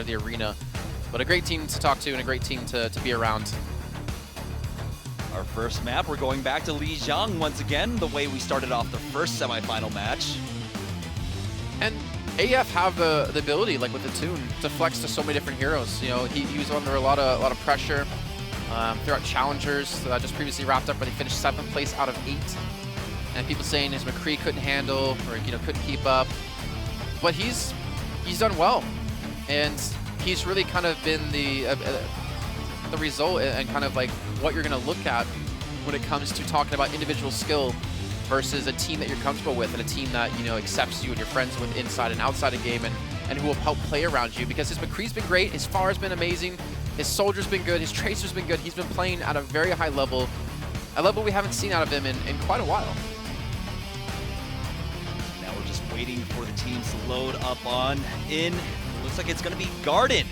the arena. But a great team to talk to and a great team to be around. Our first map, we're going back to Lijiang once again, the way we started off the first semifinal match. And AF have the ability, like with the tune, to flex to so many different heroes. You know, he was under a lot of pressure throughout challengers. Just previously wrapped up where they finished 7th place out of 8. And people saying his McCree couldn't handle or couldn't keep up, but he's done well, and he's really kind of been the result and kind of like what you're going to look at when it comes to talking about individual skill versus a team that you're comfortable with and a team that accepts you and you're friends with inside and outside of game and who will help play around you, because his McCree's been great, his Far's been amazing, his Soldier's been good, his Tracer's been good. He's been playing at a very high level, a level we haven't seen out of him in quite a while. Now we're just waiting for the teams to load up on in. Looks like it's going to be Garden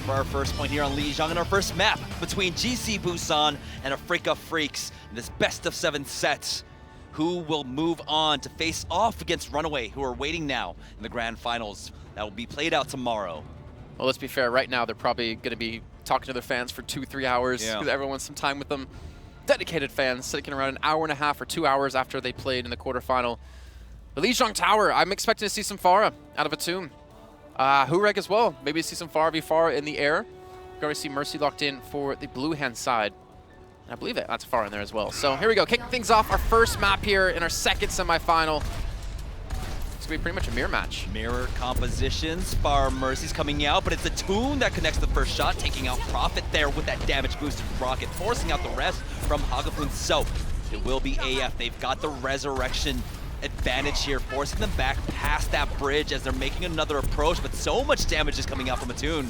for our first point here on Lijiang in our first map between GC Busan and Afreeca Freecs in this best-of-7 set. Who will move on to face off against Runaway, who are waiting now in the grand finals that will be played out tomorrow? Well, let's be fair, right now they're probably going to be talking to their fans for 2-3 hours because everyone wants some time with them. Dedicated fans sitting around an hour and a half or 2 hours after they played in the quarterfinal. The Lijiang Tower, I'm expecting to see some Pharah out of a tomb. Hureg as well. Maybe see some Pharah v Pharah in the air. We're going to see Mercy locked in for the blue hand side. And I believe that's Pharah in there as well. So here we go, kicking things off our first map here in our second semifinal. It's going to be pretty much a mirror match. Mirror compositions. Pharah Mercy's coming out, but it's the Toon that connects the first shot, taking out Prophet there with that damage boosted rocket, forcing out the rest from Hagapun. So it will be AF. They've got the resurrection advantage here, forcing them back past that bridge as they're making another approach, but so much damage is coming out from a Toon.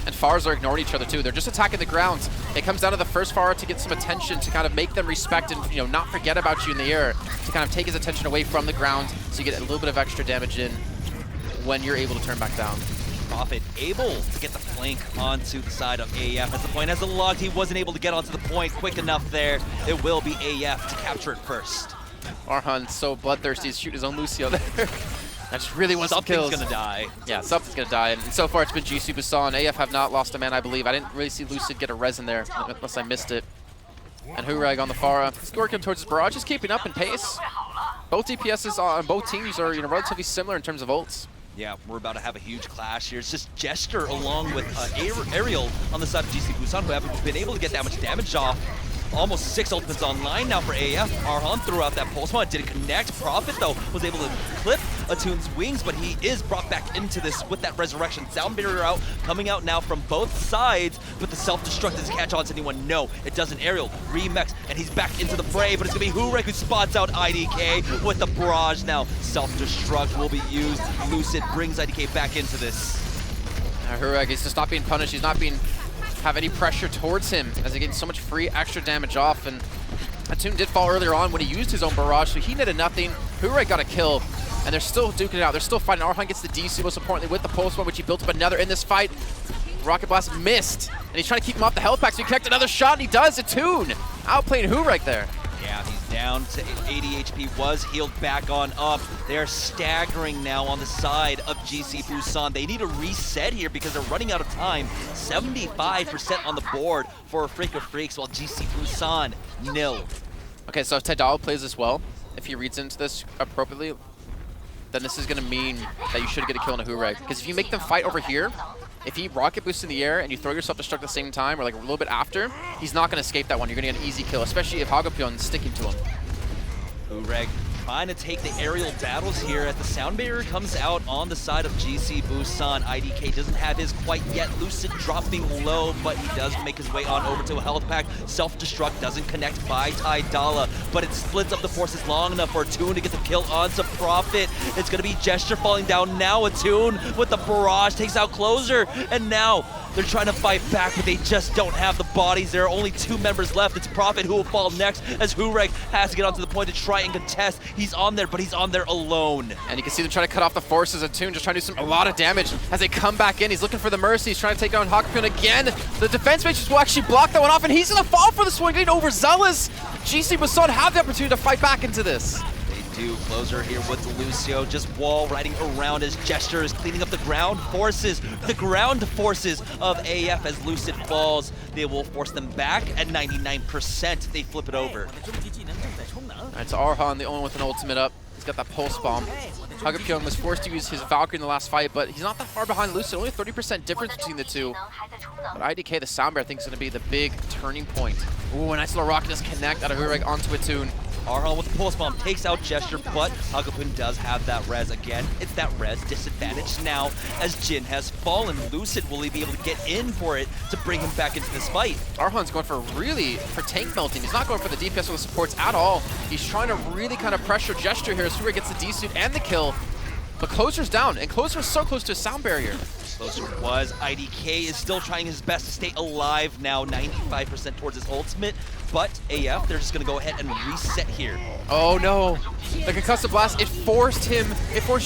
And Pharahs are ignoring each other too. They're just attacking the ground. It comes down to the first Pharah to get some attention, to kind of make them respect and not forget about you in the air, to kind of take his attention away from the ground so you get a little bit of extra damage in when you're able to turn back down. Prophet able to get the flank onto the side of AF. As the point has logged, he wasn't able to get onto the point quick enough there. It will be AF to capture it first. Arhan so bloodthirsty, he's shooting his own Lucio there. I just really want some kills. Something's gonna die. Yeah, something's gonna die. And so far it's been GC Busan. AF have not lost a man, I believe. I didn't really see Lucid get a res in there, unless I missed it. And Hureg on the Pharah. He's working towards his barrage, just keeping up in pace. Both DPSs on both teams are relatively similar in terms of ults. Yeah, we're about to have a huge clash here. It's just Gesture along with Ariel on the side of GC Busan, who haven't been able to get that much damage off. Almost 6 ultimates online now for AF. Arhan threw out that pulse one, didn't connect. Prophet, though, was able to clip Attun's wings, but he is brought back into this with that resurrection. Sound barrier out, coming out now from both sides, but the self-destruct doesn't catch on to anyone. No, it doesn't. Ariel remix, and he's back into the fray, but it's gonna be Hureg who spots out IDK with the barrage now. Self-destruct will be used. Lucid brings IDK back into this. Hureg is just not being punished. He's not being have any pressure towards him as he gets so much free extra damage off. And Attune did fall earlier on when he used his own barrage, so he netted nothing. Hureg got a kill, and they're still duking it out. They're still fighting. Arhan gets the DC, most importantly, with the pulse one, which he built up another in this fight. Rocket Blast missed, and he's trying to keep him off the health pack, so he connected another shot, and he does. Attune outplaying Hureg there. Yeah, he's down to 80 HP, was healed back on up. They're staggering now on the side of GC Busan. They need a reset here because they're running out of time. 75% on the board for Afreeca Freecs, while GC Busan, nil. Okay, so if Tadao plays this well, if he reads into this appropriately, then this is going to mean that you should get a kill on a Hureg. Because if you make them fight over here, if he rocket boosts in the air and you throw yourself destruct at the same time, or like a little bit after, he's not going to escape that one. You're going to get an easy kill, especially if Hagapyeon's sticking to him. Hureg trying to take the aerial battles here as the sound barrier comes out on the side of GC Busan. IDK doesn't have his quite yet. Lucid dropping low, but he does make his way on over to a health pack. Self-destruct doesn't connect by Tidala, but it splits up the forces long enough for Attune to get the kill onto Prophet. It's going to be Gesture falling down now. Attune with the barrage takes out Closer, and now they're trying to fight back, but they just don't have the bodies. There are only 2 members left. It's Prophet who will fall next as Hureg has to get onto the point to try and contest. He's on there, but he's on there alone. And you can see them trying to cut off the forces. Attune just trying to do a lot of damage as they come back in. He's looking for the Mercy. He's trying to take down Hagapyeon again. The defense mages will actually block that one off, and he's going to fall for this one, getting overzealous. GC Busan have the opportunity to fight back into this. They do. Closer here with Lucio, just wall riding around his gestures, cleaning up the ground forces of AF as Lucid falls. They will force them back at 99%. They flip it over. It's Arhan, the only one with an ultimate up. He's got that pulse bomb. Hagapyeong was forced to use his Valkyrie in the last fight, but he's not that far behind Lucid. Only a 30% difference between the two. But IDK, the Sound Bear, I think is going to be the big turning point. Ooh, a nice little rocket just connect out of Hureg onto a tune. Arhan with the pulse bomb takes out Gesture, but Hagapyeong does have that res again. It's that res disadvantage now as Jin has fallen. Lucid, will he be able to get in for it to bring him back into this fight? Arhan's going for tank melting. He's not going for the DPS or the supports at all. He's trying to really kind of pressure Gesture here as Hureg gets the D-suit and the kill. But Closer's down, and Closer is so close to a sound barrier. Closer was. IDK is still trying his best to stay alive now, 95% towards his ultimate. But AF, they're just going to go ahead and reset here. Oh no. The concussive blast, it forced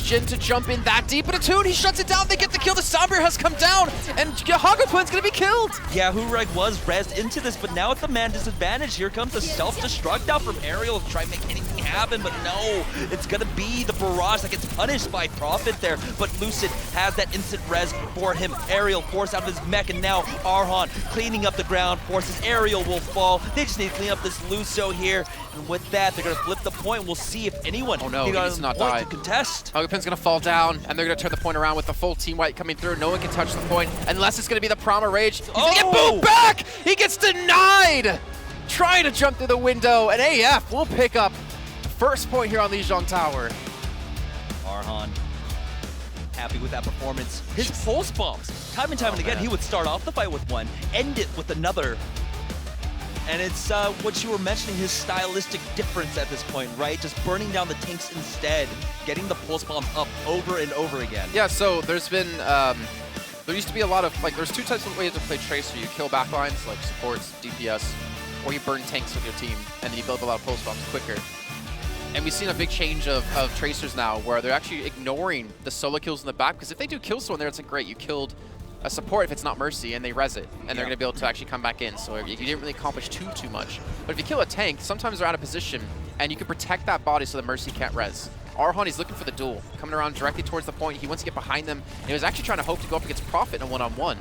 Jin to jump in that deep. But a tune, he shuts it down, they get the kill. The Sound Bear has come down, and Hagapyeong's going to be killed. Yeah, Hureg was rezzed into this, but now it's the man disadvantage. Here comes a self-destruct out from Aerial to try and make anything happen, but no. It's going to be the barrage that gets punished by Prophet there, but Lucid has that instant res for him. Aerial forced out of his mech, and now Arhan cleaning up the ground, forces Aerial will fall. They just need to clean up this Lucio here, and with that, they're going to flip the point. We'll see if anyone he needs not die. to contest. Hagapyeong's going to fall down, and they're going to turn the point around with the full team white coming through. No one can touch the point unless it's going to be the Prama Rage. He's going to get boomed back! He gets denied! Trying to jump through the window, and AF will pick up the first point here on Lijiang Tower. Arhan happy with that performance. His pulse bombs, time and again, he would start off the fight with one, end it with another. And it's what you were mentioning, his stylistic difference at this point, right? Just burning down the tanks instead, getting the pulse bombs up over and over again. Yeah, so there's been, there used to be a lot of, there's two types of ways to play Tracer. You kill backlines, like supports, DPS, or you burn tanks with your team, and then you build a lot of pulse bombs quicker. And we've seen a big change of Tracers now, where they're actually ignoring the solo kills in the back, because if they do kill someone there, it's like, great, you killed a support if it's not Mercy, and they res it, and they're going to be able to actually come back in. So you didn't really accomplish too much. But if you kill a tank, sometimes they're out of position, and you can protect that body so the Mercy can't res. Arhan, he's looking for the duel, coming around directly towards the point. He wants to get behind them, and he was actually trying to hope to go up against Prophet in a one-on-one.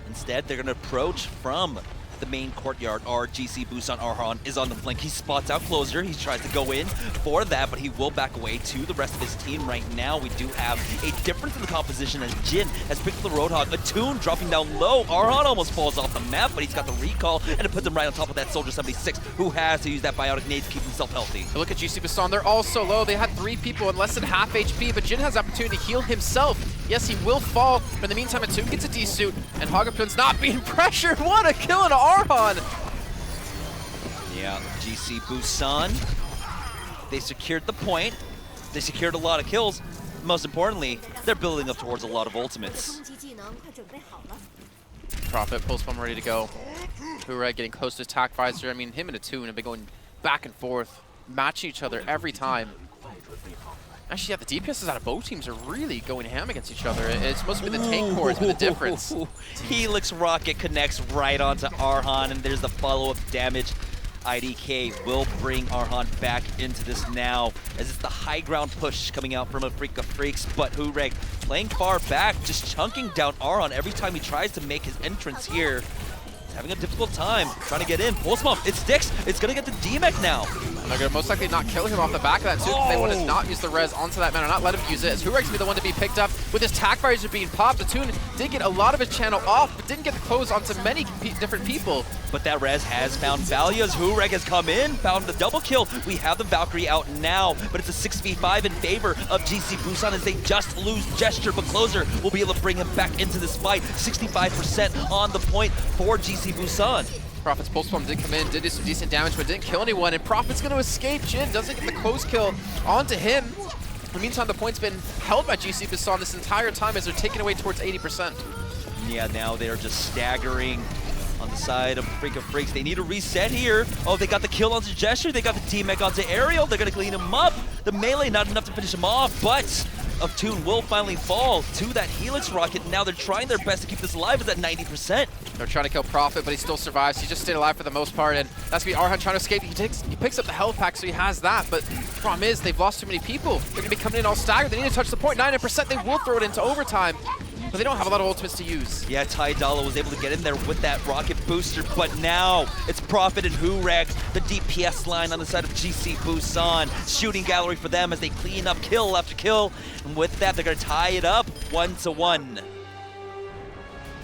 Instead, they're going to approach from the main courtyard. Our GC Busan Arhan is on the flank. He spots out Closer. He tries to go in for that, but he will back away to the rest of his team. Right now, we do have a difference in the composition as Jin has picked up the Roadhog. A tune dropping down low. Arhan almost falls off the map, but he's got the recall, and it puts him right on top of that Soldier 76, who has to use that biotic nade to keep himself healthy. But look at GC Busan. They're all so low. They had 3 people in less than half HP, but Jin has the opportunity to heal himself. Yes, he will fall, but in the meantime, a tune gets a D-suit, and Hagapyeong's not being pressured. What a kill into Arhan! Yeah, GC Busan, they secured the point. They secured a lot of kills. Most importantly, they're building up towards a lot of ultimates. Prophet, pulse bomb ready to go. Hureg getting close to attack visor. I mean, him and a tune have been going back and forth, matching each other every time. Actually, yeah, the DPSs out of both teams are really going ham against each other. It's supposed to be the tank core has been the difference. Helix Rocket connects right onto Arhan, and there's the follow-up damage. IDK will bring Arhan back into this now, as it's the high ground push coming out from Afreeca Freecs, but Hureg playing far back, just chunking down Arhan every time he tries to make his entrance here. He's having a difficult time trying to get in. Pulse bomb, it sticks. It's going to get the D-Mech now. And they're going to most likely not kill him off the back of that too. They want to not use the res onto that man or not let him use it, as Hureg's going to be the one to be picked up with his tack visor being popped. The tune did get a lot of his channel off, but didn't get the close onto many different people. But that res has found value as Hureg has come in, found the double kill. We have the Valkyrie out now, but it's a 6v5 in favor of GC Busan as they just lose Gesture, but Closer will be able to bring him back into this fight. 65% on the point for GC Busan. Prophet's pulse bomb did come in, did do some decent damage, but didn't kill anyone, and Prophet's going to escape. Jin doesn't get the close kill onto him. In the meantime, the point's been held by GC Busan this entire time as they're taking away towards 80%. Yeah, now they're just staggering on the side of Afreeca Freecs. They need a reset here. Oh, they got the kill onto Gesture. They got the D-Mech onto Aerial. They're going to clean him up. The melee not enough to finish him off, but of Toon will finally fall to that Helix rocket. Now they're trying their best to keep this alive at that 90%. They're trying to kill Prophet, but he still survives. He just stayed alive for the most part, and that's going to be Arhan trying to escape. He picks up the health pack, so he has that, but the problem is they've lost too many people. They're going to be coming in all staggered. They need to touch the point. 90%, they will throw it into overtime, but they don't have a lot of ultimates to use. Yeah, Tydala was able to get in there with that rocket booster, but now it's Prophet and Hurek, the DPS line on the side of GC Busan. Shooting gallery for them as they clean up kill after kill, and with that, they're going to tie it up 1-1.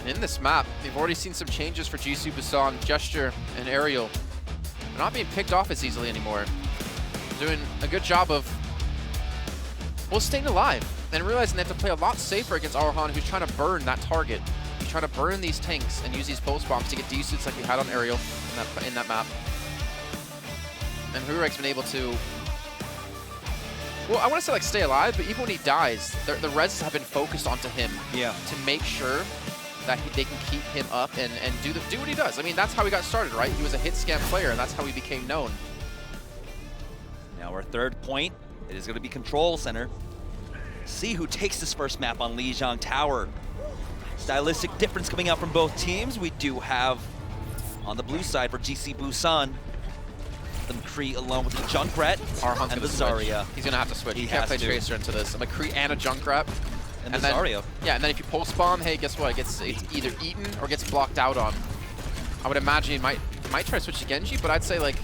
And in this map, we've already seen some changes for GC Busan, Gesture, and Aerial. They're not being picked off as easily anymore. They're doing a good job of, well, staying alive and realizing they have to play a lot safer against Arhan, who's trying to burn that target. He's trying to burn these tanks and use these pulse bombs to get D-suits like he had on Aerial in that map. And Hurek's been able to, well, I want to say like stay alive, but even when he dies, the reses have been focused onto him to make sure that they can keep him up and do what he does. I mean, that's how he got started, right? He was a hit scan player, and that's how he became known. Now our third point, it is going to be Control Center. See who takes this first map on Lijiang Tower. Stylistic difference coming out from both teams. We do have, on the blue side for GC Busan, the McCree along with the Junkrat and the Zarya. He's going to have to switch. He can't play Tracer into this. A McCree and a Junkrat. And the Zarya. Yeah, and then if you pulse bomb, hey, guess what? It's either eaten or gets blocked out on. I would imagine he might try to switch to Genji, but I'd say like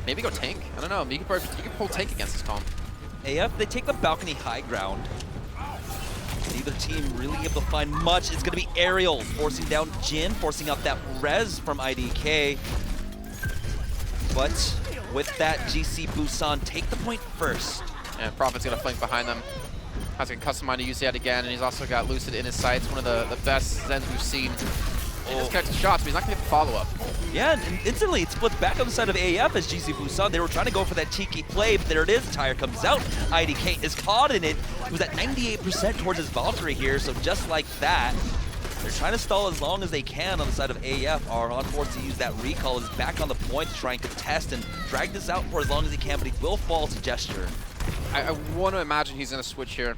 maybe go tank. I don't know. You could pull tank against this comp. AF, they take the balcony high ground. Neither team really able to find much. It's going to be Aerial forcing down Jin, forcing out that res from IDK. But with that, GC Busan take the point first. And Prophet's going to flank behind them. Has a custom mind to use that again, and he's also got Lucid in his sights, one of the best Zens we've seen. He just connected shots, but he's not going to get the follow-up. Yeah, and instantly it splits back on the side of AF as GC Busan. They were trying to go for that cheeky play, but there it is. The tire comes out. IDK is caught in it. He was at 98% towards his Valkyrie here, so just like that, they're trying to stall as long as they can on the side of AF. Arhan forced to use that recall, is back on the point to try and contest and drag this out for as long as he can, but he will fall to Gesture. I want to imagine he's going to switch here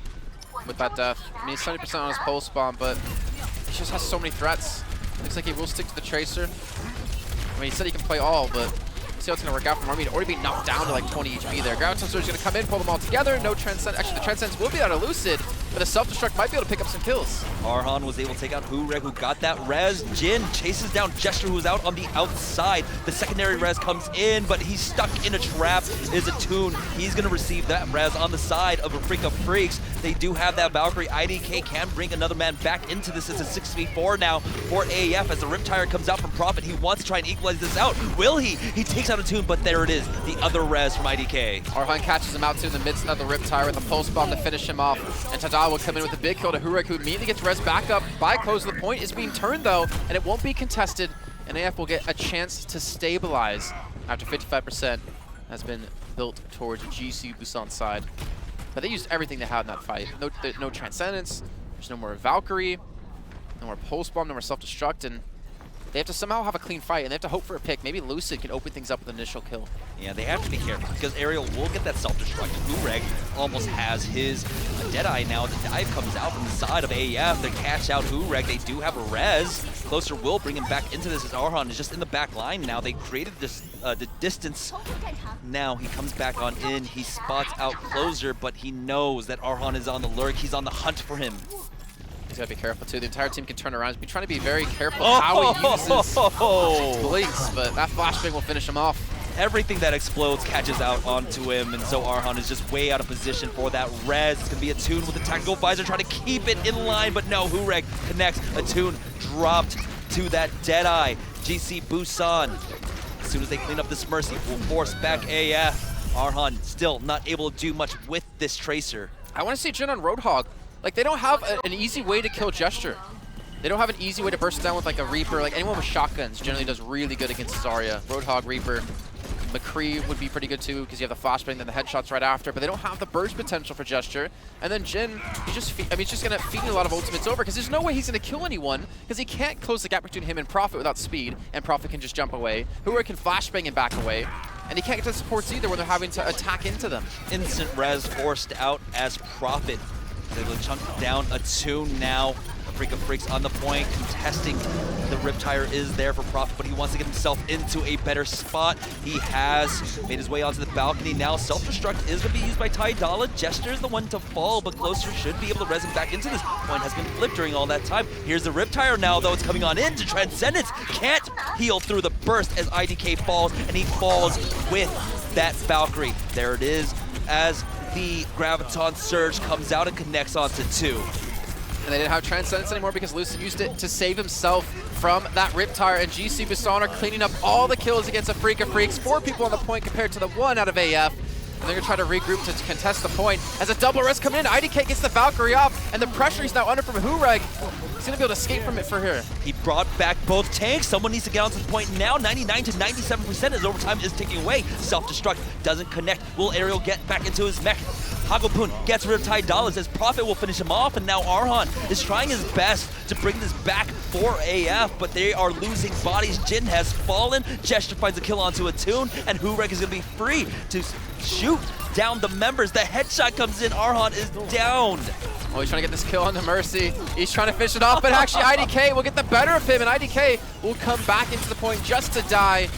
with that death. I mean, he's 70% on his pulse bomb, but he just has so many threats. Looks like he will stick to the Tracer. I mean, he said he can play all, but we'll see how it's going to work out for him. I mean, already being knocked down to like 20 HP there. Graviton Surge is going to come in, pull them all together. No Transcend. Actually, the Transcendence will be out of Lucid, but the Self-Destruct might be able to pick up some kills. Arhan was able to take out Hurek, who got that res. Jin chases down Gesture, who was out on the outside. The secondary res comes in, but he's stuck in a trap. Is a Toon. He's going to receive that res on the side of Afreeca Freecs. They do have that Valkyrie. IDK can bring another man back into this. It's a 6v4 now for AF as the Riptire comes out from Prophet. He wants to try and equalize this out. Will he? He takes out a Toon, but there it is. The other res from IDK. Arhan catches him out too in the midst of the Riptire with a pulse bomb to finish him off. And Tadala will come in with a big kill to Hurek, who immediately gets res back up by close of the point. Is being turned though, and it won't be contested. And AF will get a chance to stabilize after 55% has been built towards GC Busan's side. But they used everything they had in that fight. No Transcendence, there's no more Valkyrie, no more Pulse Bomb, no more Self-Destruct, and they have to somehow have a clean fight, and they have to hope for a pick. Maybe Lucid can open things up with an initial kill. Yeah, they have to be careful, because Aerial will get that Self-Destruct. Hurek almost has his Deadeye now. The dive comes out from the side of AF. They catch out Hurek. They do have a res. Closer will bring him back into this as Arhan is just in the back line now. They created this the distance. Now he comes back on in. He spots out Closer, but he knows that Arhan is on the lurk. He's on the hunt for him. He's got to be careful too. The entire team can turn around. He's trying to be very careful how he uses Blinks, but that flashbang will finish him off. Everything that explodes catches out onto him, and so Arhan is just way out of position for that res. It's going to be a Toon with the Tactical Visor trying to keep it in line, but no, Hurek connects. A Toon dropped to that Deadeye. GC Busan, as soon as they clean up this Mercy, will force back AF. Arhan still not able to do much with this Tracer. I want to see Jin on Roadhog. Like, they don't have an easy way to kill Gesture. They don't have an easy way to burst down with like a Reaper. Like, anyone with shotguns generally does really good against Zarya. Roadhog, Reaper. McCree would be pretty good too, because you have the flashbang, then the headshots right after, but they don't have the burst potential for Gesture. And then Jin, he's just going to feed a lot of ultimates over, because there's no way he's going to kill anyone, because he can't close the gap between him and Prophet without speed, and Prophet can just jump away. Hurek can flashbang and back away. and he can't get to the supports either when they're having to attack into them. Instant res forced out as Prophet. They're going to chunk down a Toon now. Freecs on the point, contesting. The Riptire is there for Prophet, but he wants to get himself into a better spot. He has made his way onto the balcony. Now self-destruct is going to be used by Tidala. Gesture is the one to fall, but Closer should be able to res him back into this. Point has been flipped during all that time. Here's the Riptire now, though. It's coming on into Transcendence. Can't heal through the burst as IDK falls, and he falls with that Valkyrie. There it is as the Graviton Surge comes out and connects onto 2. And they didn't have Transcendence anymore because Lucid used it to save himself from that Riptire, and GC Busan are cleaning up all the kills against Afreeca Freecs. 4 people on the point compared to the 1 out of AF. And they're going to try to regroup to contest the point. As a double res coming in, IDK gets the Valkyrie off, and the pressure he's now under from Hureg. He's going to be able to escape from it for here. He brought back both tanks. Someone needs to get onto the point now. 99 to 97% as overtime is ticking away. Self-destruct doesn't connect. Will Ariel get back into his mech? Hagopun gets rid of Tidala as Prophet will finish him off, and now Arhan is trying his best to bring this back for AF, but they are losing bodies. Jin has fallen. Gesture finds a kill onto a Toon, and Hureg is going to be free to shoot down the members. The headshot comes in. Arhan is downed. Oh, he's trying to get this kill onto Mercy. He's trying to finish it off, but actually IDK will get the better of him, and IDK will come back into the point just to die.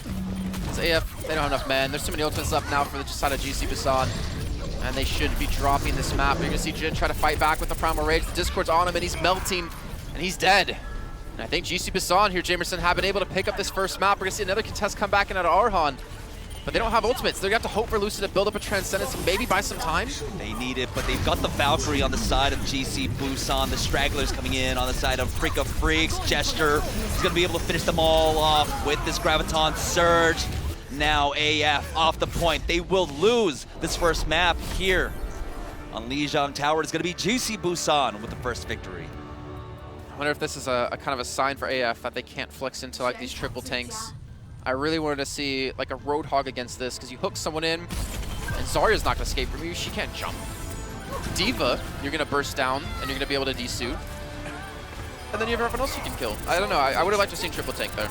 It's AF, they don't have enough men. There's too many ultimates up now for the side of GC Busan. And they should be dropping this map. You're gonna see Jin try to fight back with the Primal Rage. The Discord's on him and he's melting and he's dead. And I think GC Busan here, Jamerson, have been able to pick up this first map. We're gonna see another contest come back in out of Arhan. But they don't have ultimates. They're gonna have to hope for Lucid to build up a Transcendence, maybe buy some time. They need it, but they've got the Valkyrie on the side of GC Busan. The Stragglers coming in on the side of Freecs. Gesture is gonna be able to finish them all off with this Graviton Surge. Now AF off the point. They will lose this first map here on Lijiang Tower. It's going to be GC Busan with the first victory. I wonder if this is a kind of a sign for AF that they can't flex into like these triple tanks. I really wanted to see like a Roadhog against this because you hook someone in and Zarya's not going to escape from you. She can't jump. Diva, you're going to burst down and you're going to be able to desuit. And then you have everyone else you can kill. I don't know. I would have liked to see triple tank there.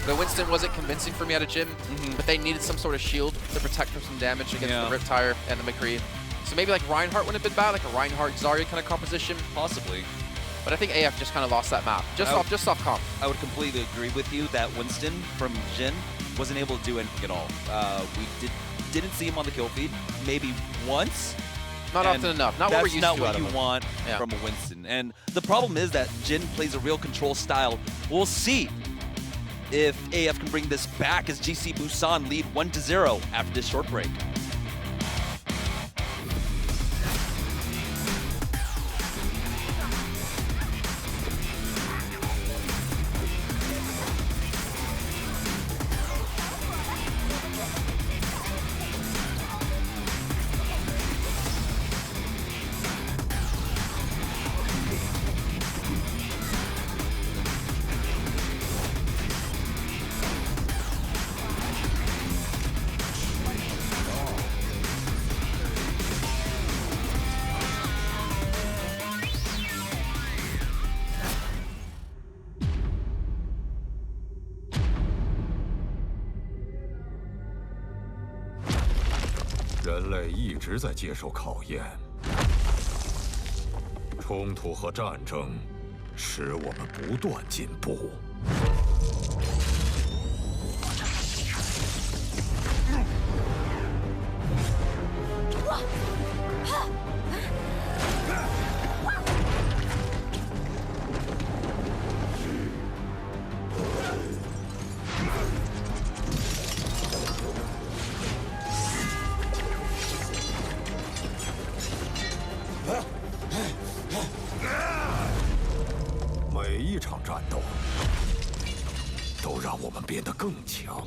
The Winston wasn't convincing for me out of Jim, but they needed some sort of shield to protect from some damage against the Riptire and the McCree. So maybe like Reinhardt wouldn't have been bad, like a Reinhardt-Zarya kind of composition. Possibly. But I think AF just kind of lost that map, just off comp. I would completely agree with you that Winston from Jin wasn't able to do anything at all. We didn't see him on the kill feed, maybe once. Not often enough, not what we're used to. That's not what you want from a Winston. And the problem is that Jin plays a real control style. We'll see if AF can bring this back as GC Busan lead 1-0 after this short break.人类一直在接受考验，冲突和战争使我们不断进步。每一场战斗都让我们变得更强。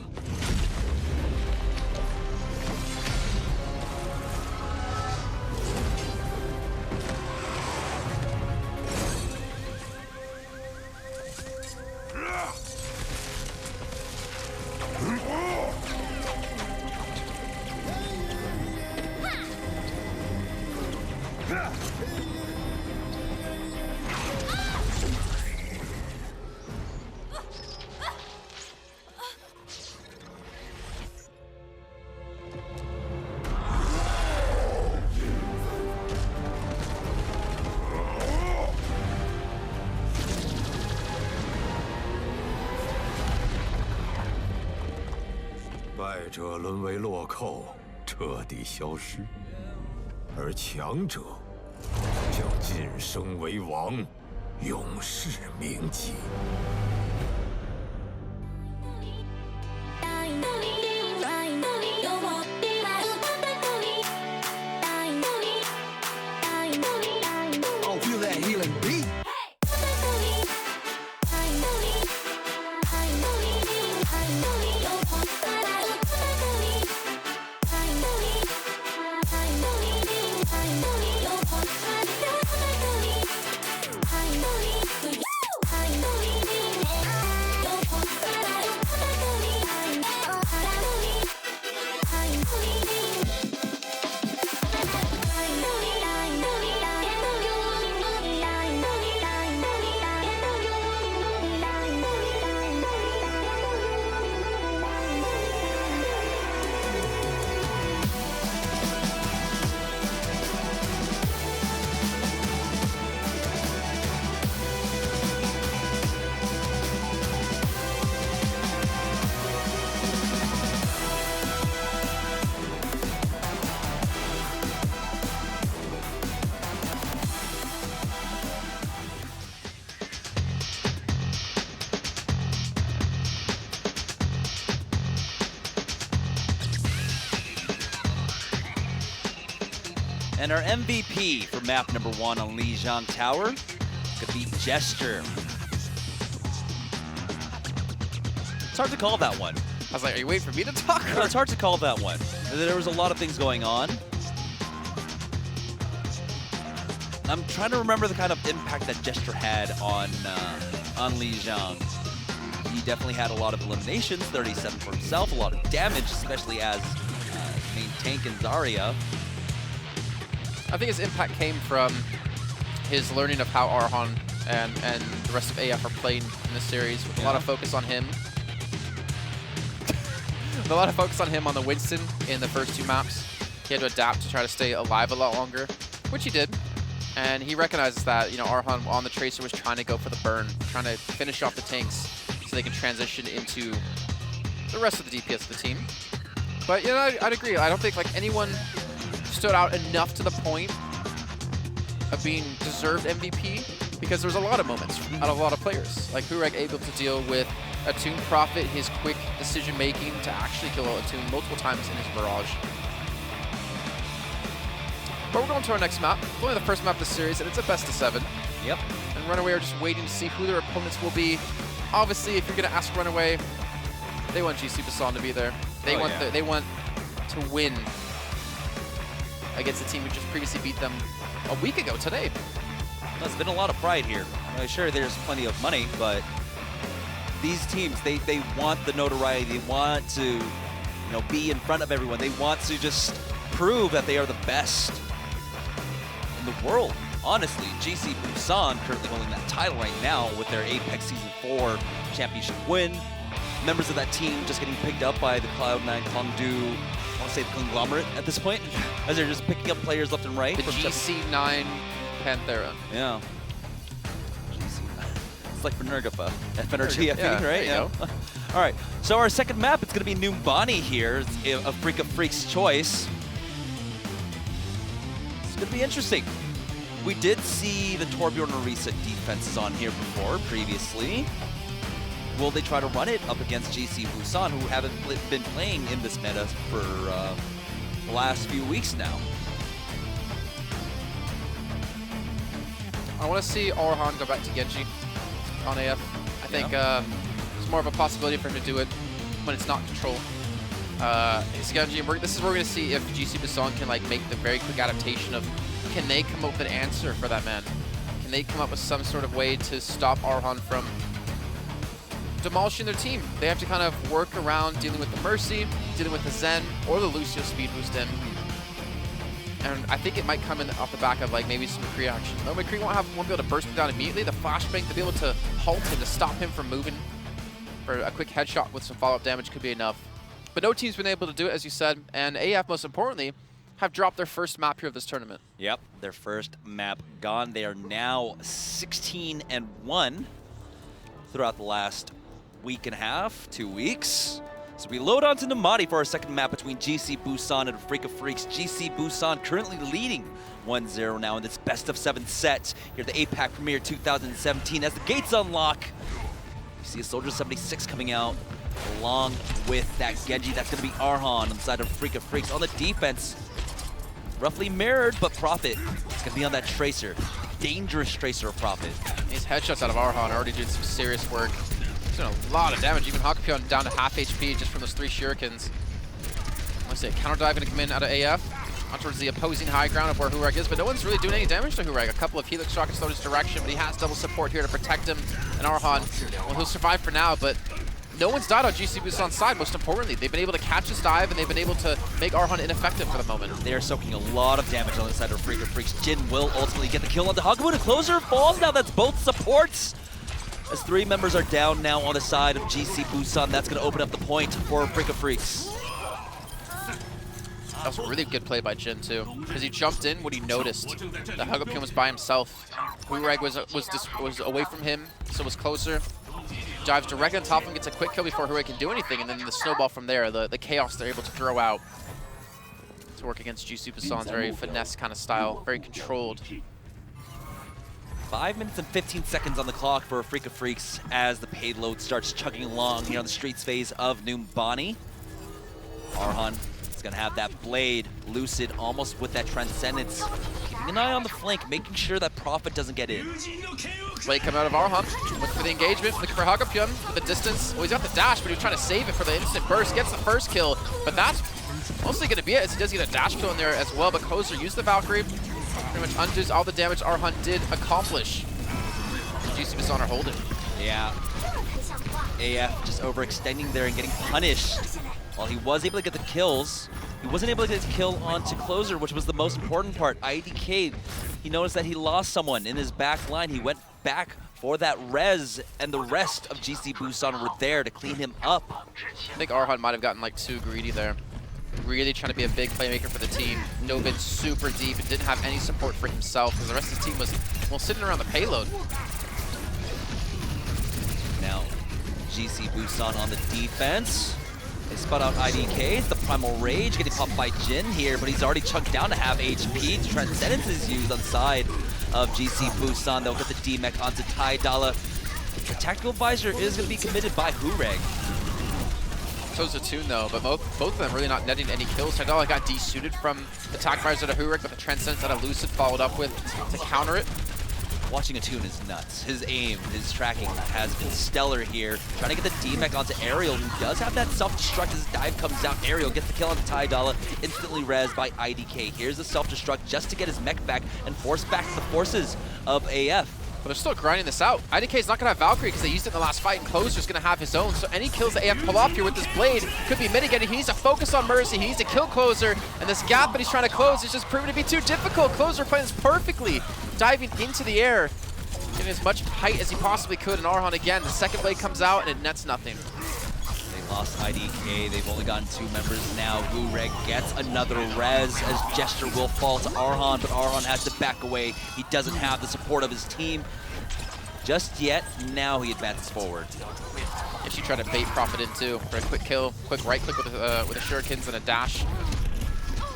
败者沦为落寇，彻底消失，而强者将晋升为王，永世铭记。Oh, feel that healing beat. And our MVP for map number 1 on Lijiang Tower could be Gesture. It's hard to call that one. I was like, are you waiting for me to talk? No, it's hard to call that one. There was a lot of things going on. I'm trying to remember the kind of impact that Gesture had on Lijiang. He definitely had a lot of eliminations, 37 for himself, a lot of damage, especially as main tank in Zarya. I think his impact came from his learning of how Arhan and the rest of AF are playing in the series, with a lot of focus on him. A lot of focus on him on the Winston in the first 2 maps. He had to adapt to try to stay alive a lot longer, which he did. And he recognizes that, you know, Arhan on the Tracer was trying to go for the burn, trying to finish off the tanks so they can transition into the rest of the DPS of the team. But, you know, I'd agree. I don't think, like, anyone stood out enough to the point of being deserved MVP, because there was a lot of moments out of a lot of players. Like Hurek able to deal with Attune Prophet, his quick decision making to actually kill Attune multiple times in his barrage. But we're going to our next map. It's only the first map of the series, and it's a best of 7. Yep. And Runaway are just waiting to see who their opponents will be. Obviously, if you're going to ask Runaway, they want GC Busan to be there. They they want to win against a team who just previously beat them a week ago today. There's been a lot of pride here. Sure, there's plenty of money, but these teams, they want the notoriety. They want to, you know, be in front of everyone. They want to just prove that they are the best in the world. Honestly, GC Busan currently holding that title right now with their APAC Season 4 championship win. Members of that team just getting picked up by the Cloud9 Kongdu, I want to say the conglomerate at this point, as they're just picking up players left and right. The GC9 Panthera. Yeah. GC9. It's like for Nergapa at FNRGFE, yeah, right? Yeah. All right, so our second map, it's going to be Numbani here, a Afreeca Freecs choice. It's going to be interesting. We did see the Torbjorn Orisa defenses on here before, previously. Will they try to run it up against GC Busan, who haven't been playing in this meta for the last few weeks now? I want to see Arhan go back to Genji on AF. I think there's more of a possibility for him to do it when it's not control. It's Genji, and this is where we're going to see if GC Busan can like make the very quick adaptation of, can they come up with an answer for that man? Can they come up with some sort of way to stop Arhan from demolishing their team? They have to kind of work around dealing with the Mercy, dealing with the Zen, or the Lucio speed boost in. And I think it might come in off the back of like maybe some McCree action. No, McCree won't be able to burst him down immediately. The flashbang to be able to halt him, to stop him from moving for a quick headshot with some follow-up damage could be enough. But no team's been able to do it, as you said, and AF, most importantly, have dropped their first map here of this tournament. Yep, their first map gone. They are now 16-1 throughout the last week and a half, 2 weeks. So we load on to Namadi for our second map between GC Busan and Afreeca Freecs. GC Busan currently leading 1-0 now in this best of 7 set here at the APAC Premier 2017. As the gates unlock, you see a Soldier 76 coming out along with that Genji. That's going to be Arhan on the side of Afreeca Freecs. On the defense, roughly mirrored, but Prophet is going to be on that Tracer. Dangerous Tracer of Prophet. These headshots out of Arhan already doing some serious work. Doing a lot of damage. Even Hakupion down to half HP just from those 3 shurikens. Let's see, counter dive gonna come in out of AF. On towards the opposing high ground of where Hurek is, but no one's really doing any damage to Hurek. A couple of Helix rockets thrown his direction, but he has double support here to protect him. And Arhan, well, he'll survive for now, but no one's died on GC Busan's side. Most importantly, they've been able to catch his dive, and they've been able to make Arhan ineffective for the moment. They are soaking a lot of damage on the side of Afreeca Freecs. Jin will ultimately get the kill on the Hagabun, and Closer falls now. That's both supports. As 3 members are down now on the side of GC Busan, that's going to open up the point for Afreeca Freecs. That was a really good play by Jin too, because he jumped in when he noticed that Hakupion was by himself. Hurek was away from him, so was Closer. Dives directly on top of him, gets a quick kill before Hurek can do anything, and then the snowball from there, the chaos they're able to throw out to work against GC Busan's very finesse kind of style, very controlled. 5 minutes and 15 seconds on the clock for Afreeca Freecs as the payload starts chugging along here on the streets phase of Numbani. Arhan is going to have that blade. Lucid almost with that Transcendence. Keeping an eye on the flank, making sure that Prophet doesn't get in. Blade coming out of Arhan. Looking for the engagement, looking for Hakupion with the distance. Well, he's got the dash, but he was trying to save it for the instant burst. Gets the first kill, but that's mostly going to be it, as he does get a dash kill in there as well. But Closer used the Valkyrie. Pretty much undoes all the damage Arhan did accomplish. GC Busan are holding. Yeah. AF just overextending there and getting punished. While he was able to get the kills, he wasn't able to get the kill onto Closer, which was the most important part. IDK, he noticed that he lost someone in his back line. He went back for that res, and the rest of GC Busan were there to clean him up. I think Arhan might have gotten like too greedy there. Really trying to be a big playmaker for the team. Dove in super deep and didn't have any support for himself because the rest of the team was, well, sitting around the payload. Now, GC Busan on the defense. They spot out IDK. It's the Primal Rage getting popped by Jin here, but he's already chunked down to half HP. Transcendence is used on the side of GC Busan. They'll get the D-Mech onto Tai Dala. The Tactical Visor is going to be committed by Hurek. So's the Toon though, but both of them really not netting any kills. Tydala got desuited from the attack fires out of Hurek, but the Transcendence that Lucid followed up with to counter it. Watching a Toon is nuts. His aim, his tracking has been stellar here. Trying to get the D-Mech onto Aerial, who does have that self-destruct as dive comes out. Aerial gets the kill on Tydala, instantly rezzed by IDK. Here's the self-destruct just to get his mech back and force back the forces of AF. But they're still grinding this out. IDK's not going to have Valkyrie because they used it in the last fight, and Closer's going to have his own. So any kills that AF pull off here with this blade could be mitigated. He needs to focus on Mercy. He needs to kill Closer, and this gap that he's trying to close is just proving to be too difficult. Closer playing this perfectly, diving into the air, getting as much height as he possibly could. And Arhan again, the second blade comes out, and it nets nothing. They lost IDK. They've only gotten 2 members now. Hurek gets another res as Gesture will fall to Arhan, but Arhan has to back away. He doesn't have the support of his team just yet. Now he advances forward. If she tried to bait Prophet in too for a quick kill, quick right click with the shurikens and a dash.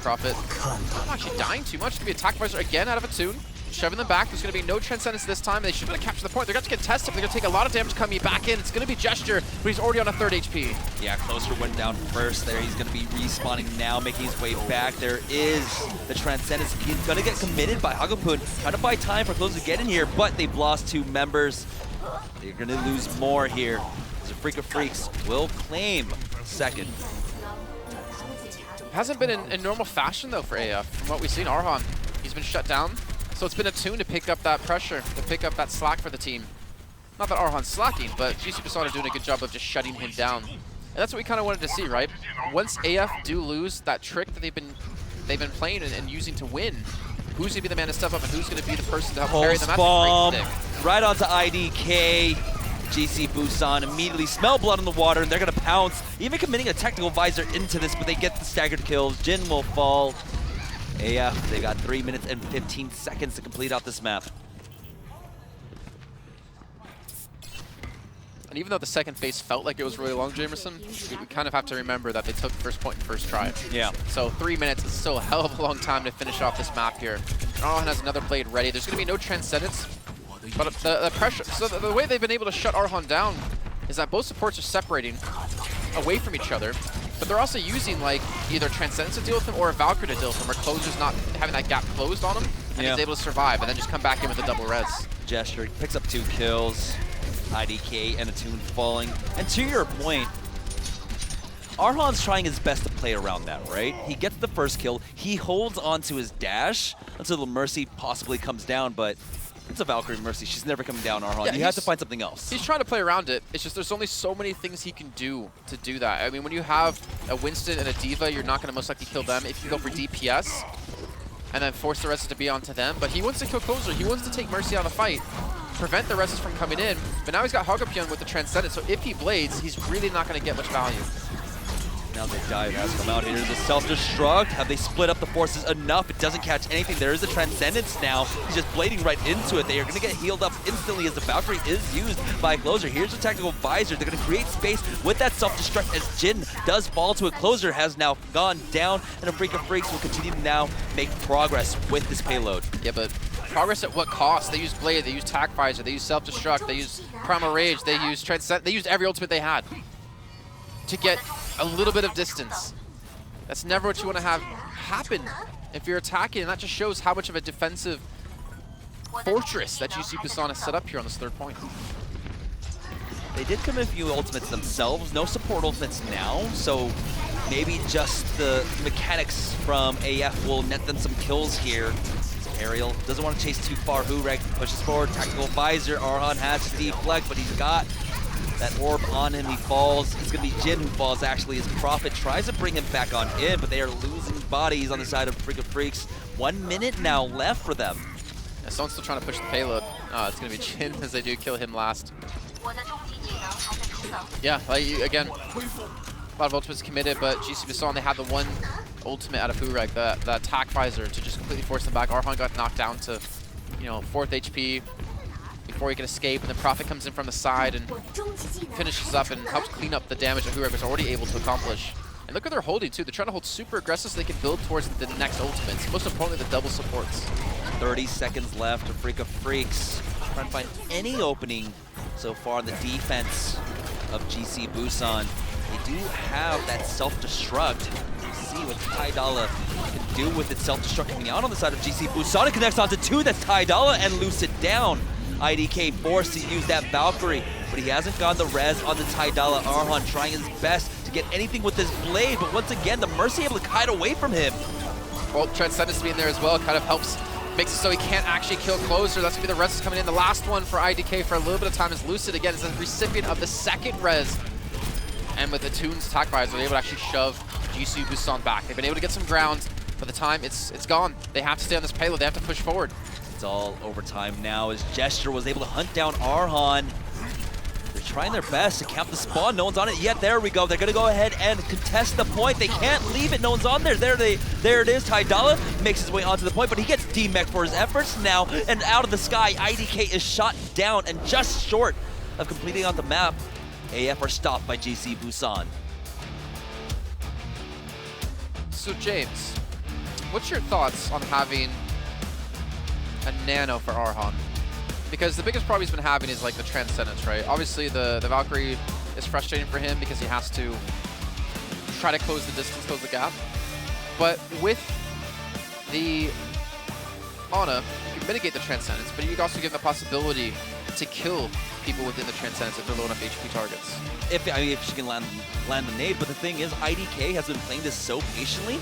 Prophet not actually dying too much. It's going to be attack visor again out of a Toon. Shoving them back. There's going to be no Transcendence this time. They should be able to capture the point. They're going to get tested. They're going to take a lot of damage coming back in. It's going to be Gesture, but he's already on a 3rd HP. Yeah, Closer went down first there. He's going to be respawning now, making his way back. There is the Transcendence. He's going to get committed by Hagapun. Trying to buy time for Closer to get in here, but they've lost 2 members. They're going to lose more here. The Afreeca Freecs will claim 2nd. Hasn't been in normal fashion though for AF. From what we've seen, Arhan, he's been shut down. So it's been a Toon to pick up that pressure, to pick up that slack for the team. Not that Arhan's slacking, but GC Busan are doing a good job of just shutting him down. And that's what we kind of wanted to see, right? Once AF do lose that trick that they've been playing and using to win, who's going to be the man to step up and who's going to be the person to help carry them out the break stick? Right onto IDK. GC Busan immediately smell blood in the water, and they're going to pounce, even committing a Tactical Visor into this, but they get the staggered kills. Jin will fall. AF, they got 3 minutes and 15 seconds to complete out this map. And even though the second phase felt like it was really long, Jamerson, we kind of have to remember that they took first point in first try. Yeah. So 3 minutes is still a hell of a long time to finish off this map here. Arhan has another blade ready. There's going to be no Transcendence, but the pressure. So the way they've been able to shut Arhan down is that both supports are separating away from each other, but they're also using like either Transcendence to deal with him or a Valkyrie to deal with him, where Closer's not having that gap closed on him, and he's able to survive and then just come back in with a double res. Gesture picks up 2 kills. IDK and a Tune falling. And to your point, Arhan's trying his best to play around that, right? He gets the first kill. He holds on to his dash until the Mercy possibly comes down, but it's a Valkyrie Mercy. She's never coming down, Arhan. Yeah, you have to find something else. He's trying to play around it. It's just there's only so many things he can do to do that. I mean, when you have a Winston and a D.Va, you're not going to most likely kill them if you go for DPS and then force the rest to be onto them. But he wants to kill Closer. He wants to take Mercy out of the fight, prevent the Reses from coming in, but now he's got Hagapyeon with the Transcendence, so if he blades, he's really not going to get much value. Now the dive has come out here. The self-destruct. Have they split up the forces enough? It doesn't catch anything. There is a Transcendence now. He's just blading right into it. They are going to get healed up instantly as the Valkyrie is used by Closer. Here's the tactical visor. They're going to create space with that self-destruct as Jin does fall to it. Closer has now gone down, and Afreeca Freecs will continue to now make progress with this payload. Yeah, but progress at what cost? They use Blade, they use Tac Visor, they use Self-Destruct, they use Primal Rage, they use Transcend, they used every ultimate they had to get a little bit of distance. That's never what you want to have happen if you're attacking, and that just shows how much of a defensive fortress that GC Busan has set up here on this third point. They did commit a few ultimates themselves. No support ultimates now, so maybe just the mechanics from AF will net them some kills here. Aerial doesn't want to chase too far. Hurek pushes forward. Tactical visor. Arhan has to deflect, but he's got that orb on him. He falls. It's going to be Jin who falls, actually, as Prophet tries to bring him back on in, but they are losing bodies on the side of Afreeca Freecs. 1 minute now left for them. Yeah, someone's still trying to push the payload. It's going to be Jin as they do kill him last. Yeah, like, again, a lot of ultimates committed, but GC Busan, they had the one ultimate out of Hurek, the attack visor, to just completely force them back. Arhan got knocked down to, 4th HP before he could escape, and then Prophet comes in from the side and finishes up and helps clean up the damage that Hurek was already able to accomplish. And look what they're holding, too. They're trying to hold super aggressive so they can build towards the next ultimates. Most importantly, the double supports. 30 seconds left. Afreeca Freecs trying to find any opening so far on the defense of GC Busan. They do have that self-destruct. See what Tidala can do with its self-destruct coming out on the side of GC Busan. It connects onto 2. That's Tidala and loose it down. IDK forced to use that Valkyrie, but he hasn't gotten the res on the Tidala. Arhan trying his best to get anything with his blade, but once again, the Mercy able to kite away from him. Well, Transcendence being there as well kind of helps, makes it so he can't actually kill Closer. That's going to be the res coming in. The last one for IDK for a little bit of time is Lucid again as the recipient of the second res. And with the Tune's attack visor, they're able to actually shove GC Busan back. They've been able to get some ground. By the time it's gone, they have to stay on this payload. They have to push forward. It's all overtime now as Gesture was able to hunt down Arhan. They're trying their best to camp the spawn. No one's on it yet. There we go. They're going to go ahead and contest the point. They can't leave it. No one's on there. There it is. Tidala makes his way onto the point, but he gets D-Mech for his efforts now. And out of the sky, IDK is shot down and just short of completing on the map. AF are stopped by GC Busan. So James, what's your thoughts on having a nano for Arhan? Because the biggest problem he's been having is like the Transcendence, right? Obviously the Valkyrie is frustrating for him because he has to try to close the distance, close the gap. But with the Ana, you can mitigate the Transcendence, but you can also give them the possibility to kill people within the Transcendence if they're low enough HP targets. If she can land the nade, but the thing is, IDK has been playing this so patiently,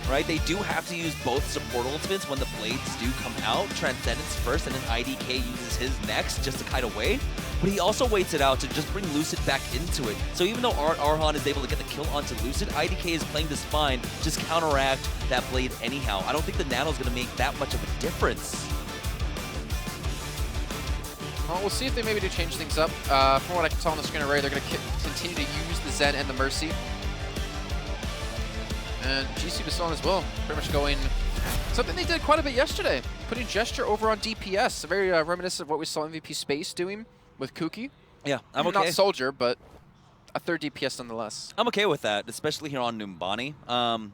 right? They do have to use both support ultimates when the blades do come out. Transcendence first, and then IDK uses his next just to kite away. But he also waits it out to just bring Lucid back into it. So even though Arhan is able to get the kill onto Lucid, IDK is playing this fine, just counteract that blade anyhow. I don't think the nano's going to make that much of a difference. Well, we'll see if they maybe do change things up. From what I can tell on the screen array, they're going to continue to use the Zen and the Mercy. And GC Busan as well, pretty much going something they did quite a bit yesterday, putting Gesture over on DPS. Very reminiscent of what we saw MVP Space doing with Kuki. Yeah, I'm okay. Not Soldier, but a third DPS nonetheless. I'm okay with that, especially here on Numbani.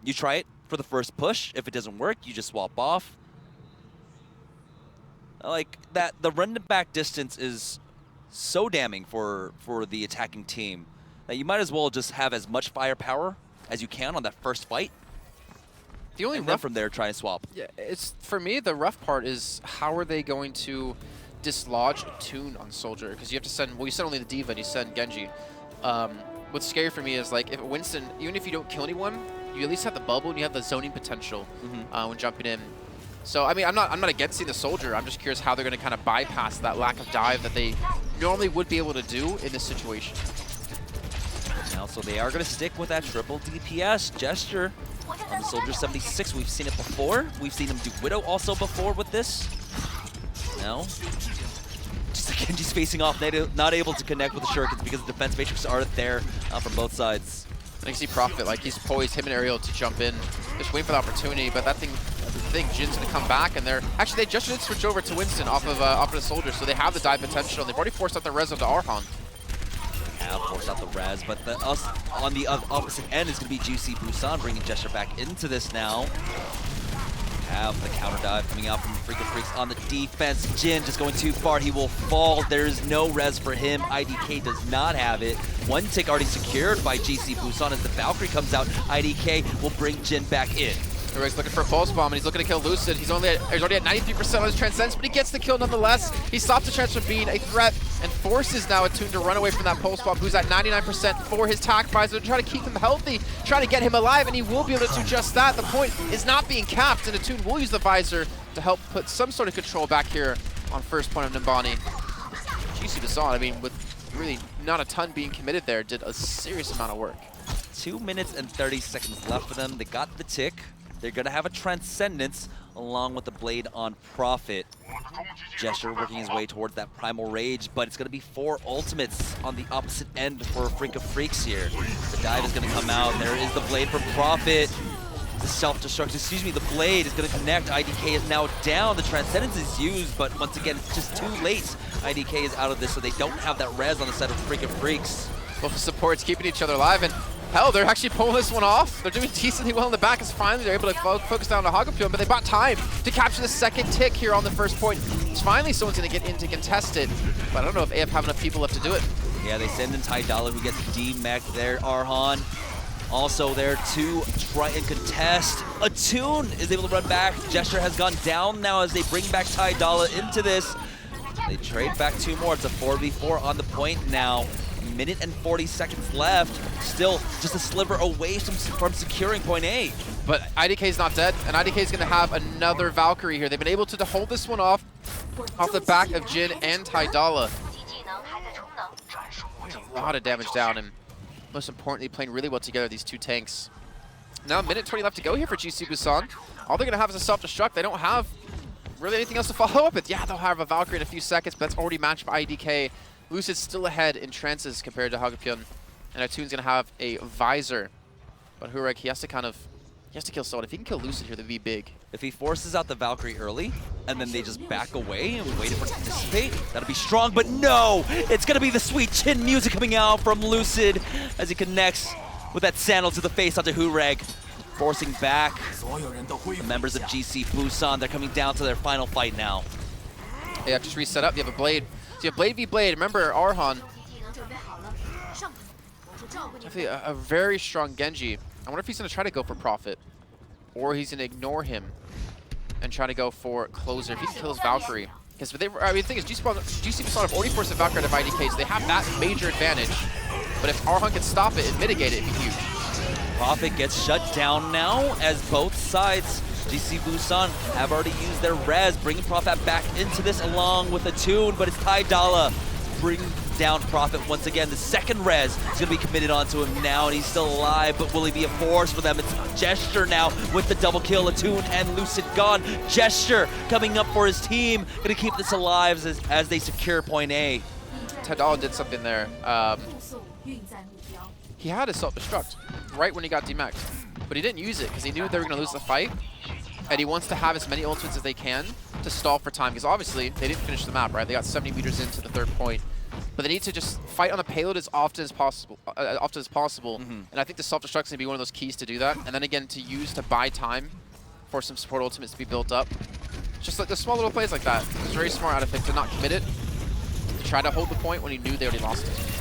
You try it for the first push. If it doesn't work, you just swap off. Like that, the run to back distance is so damning for the attacking team that you might as well just have as much firepower as you can on that first fight. The only and then from there, try and swap. Yeah, it's for me. The rough part is how are they going to dislodge a tune on Soldier? Because you have to send. Well, you send only the Diva, and you send Genji. What's scary for me is like if Winston, even if you don't kill anyone, you at least have the bubble and you have the zoning potential when jumping in. So I mean, I'm not against seeing the Soldier. I'm just curious how they're going to kind of bypass that lack of dive that they normally would be able to do in this situation. Now, so they are going to stick with that triple DPS gesture on the Soldier 76. We've seen it before. We've seen him do Widow also before with this. Now, just again, just facing off, not able to connect with the Shurikens because the defense matrix are there from both sides. And you see Prophet, like he's poised, him and Ariel to jump in, just waiting for the opportunity. But that thing, Jin's gonna come back, and they just did switch over to Winston off of the Soldier, so they have the dive potential. They've already forced out the res onto Arhan. Have forced out the res, but on the opposite end is going to be GC Busan bringing Gesture back into this now. Have the counter dive coming out from Freecs on the defense. Jin just going too far. He will fall. There is no res for him. IDK does not have it. One tick already secured by GC Busan as the Valkyrie comes out. IDK will bring Jin back in. He's looking for a pulse bomb, and he's looking to kill Lucid. He's already at 93% on his Transcendence, but he gets the kill nonetheless. He stops the chance from being a threat and forces now Attune to run away from that pulse bomb, who's at 99% for his tac visor to try to keep him healthy, trying to get him alive, and he will be able to do just that. The point is not being capped, and Attune will use the visor to help put some sort of control back here on first point of Numbani. GC Busan, I mean, with really not a ton being committed there, did a serious amount of work. 2 minutes and 30 seconds left for them. They got the tick. They're going to have a Transcendence along with the Blade on Prophet. Gesture working his way towards that Primal Rage, but it's going to be 4 ultimates on the opposite end for Freecs here. The dive is going to come out. There is the Blade from Prophet. The self-destruct, excuse me, the Blade is going to connect. IDK is now down. The Transcendence is used, but once again, it's just too late. IDK is out of this, so they don't have that res on the side of Freecs. Both the supports keeping each other alive, and hell, they're actually pulling this one off. They're doing decently well in the back, as finally they're able to focus down on Hagapyeon, but they bought time to capture the second tick here on the first point. Finally, someone's going to get in to contest it, but I don't know if AF have enough people left to do it. Yeah, they send in Tydala, who gets D-Mech there. Arhan also there to try and contest. Attune is able to run back. Gesture has gone down now as they bring back Tydala into this. They trade back 2 more. It's a 4v4 on the point now. Minute and 40 seconds left. Still just a sliver away from securing point A. But IDK's not dead, and IDK's going to have another Valkyrie here. They've been able to hold this one off the back of Jin and Tydala. A lot of damage down, and most importantly, playing really well together, these two tanks. Now, minute 20 left to go here for GC Busan. All they're going to have is a self-destruct. They don't have really anything else to follow up with. Yeah, they'll have a Valkyrie in a few seconds, but that's already matched by IDK. Lucid's still ahead in trances compared to Hagapyeon, and Attune's going to have a visor. But Hurek, he has to kill someone. If he can kill Lucid here, that'd be big. If he forces out the Valkyrie early, and then they just back away and wait for it to dissipate, that'll be strong, but no! It's gonna be the sweet chin music coming out from Lucid as he connects with that sandal to the face onto Hurek, forcing back the members of GC Busan. They're coming down to their final fight now. Yeah, just reset up. You have a Blade. So you have Blade v Blade. Remember, Arhan. Definitely a very strong Genji. I wonder if he's going to try to go for Prophet, or he's going to ignore him and try to go for Closer. If he can kill his Valkyrie. Because the thing is, GC Busan have already forced a Valkyrie out of IDK, so they have that major advantage. But if Arhan can stop it and mitigate it, it'd be huge. Prophet gets shut down now as both sides, GC Busan, have already used their res, bringing Prophet back into this along with Attune, but it's Tydala bringing down Prophet once again. The second res is going to be committed onto him now, and he's still alive, but will he be a force for them? It's Gesture now with the double kill. Attune and Lucid gone. Gesture coming up for his team, going to keep this alive as they secure point A. Tydala did something there. He had a self-destruct right when he got demeched, but he didn't use it because he knew they were going to lose the fight, and he wants to have as many ultimates as they can to stall for time, because obviously they didn't finish the map, right? They got 70 meters into the third point. but they need to just fight on the payload as often as possible. And I think the self-destruct is going to be one of those keys to do that. And then again, to buy time for some support ultimates to be built up. Just like the small little plays like that. It's very smart out of him to not commit it, to try to hold the point when he knew they already lost it.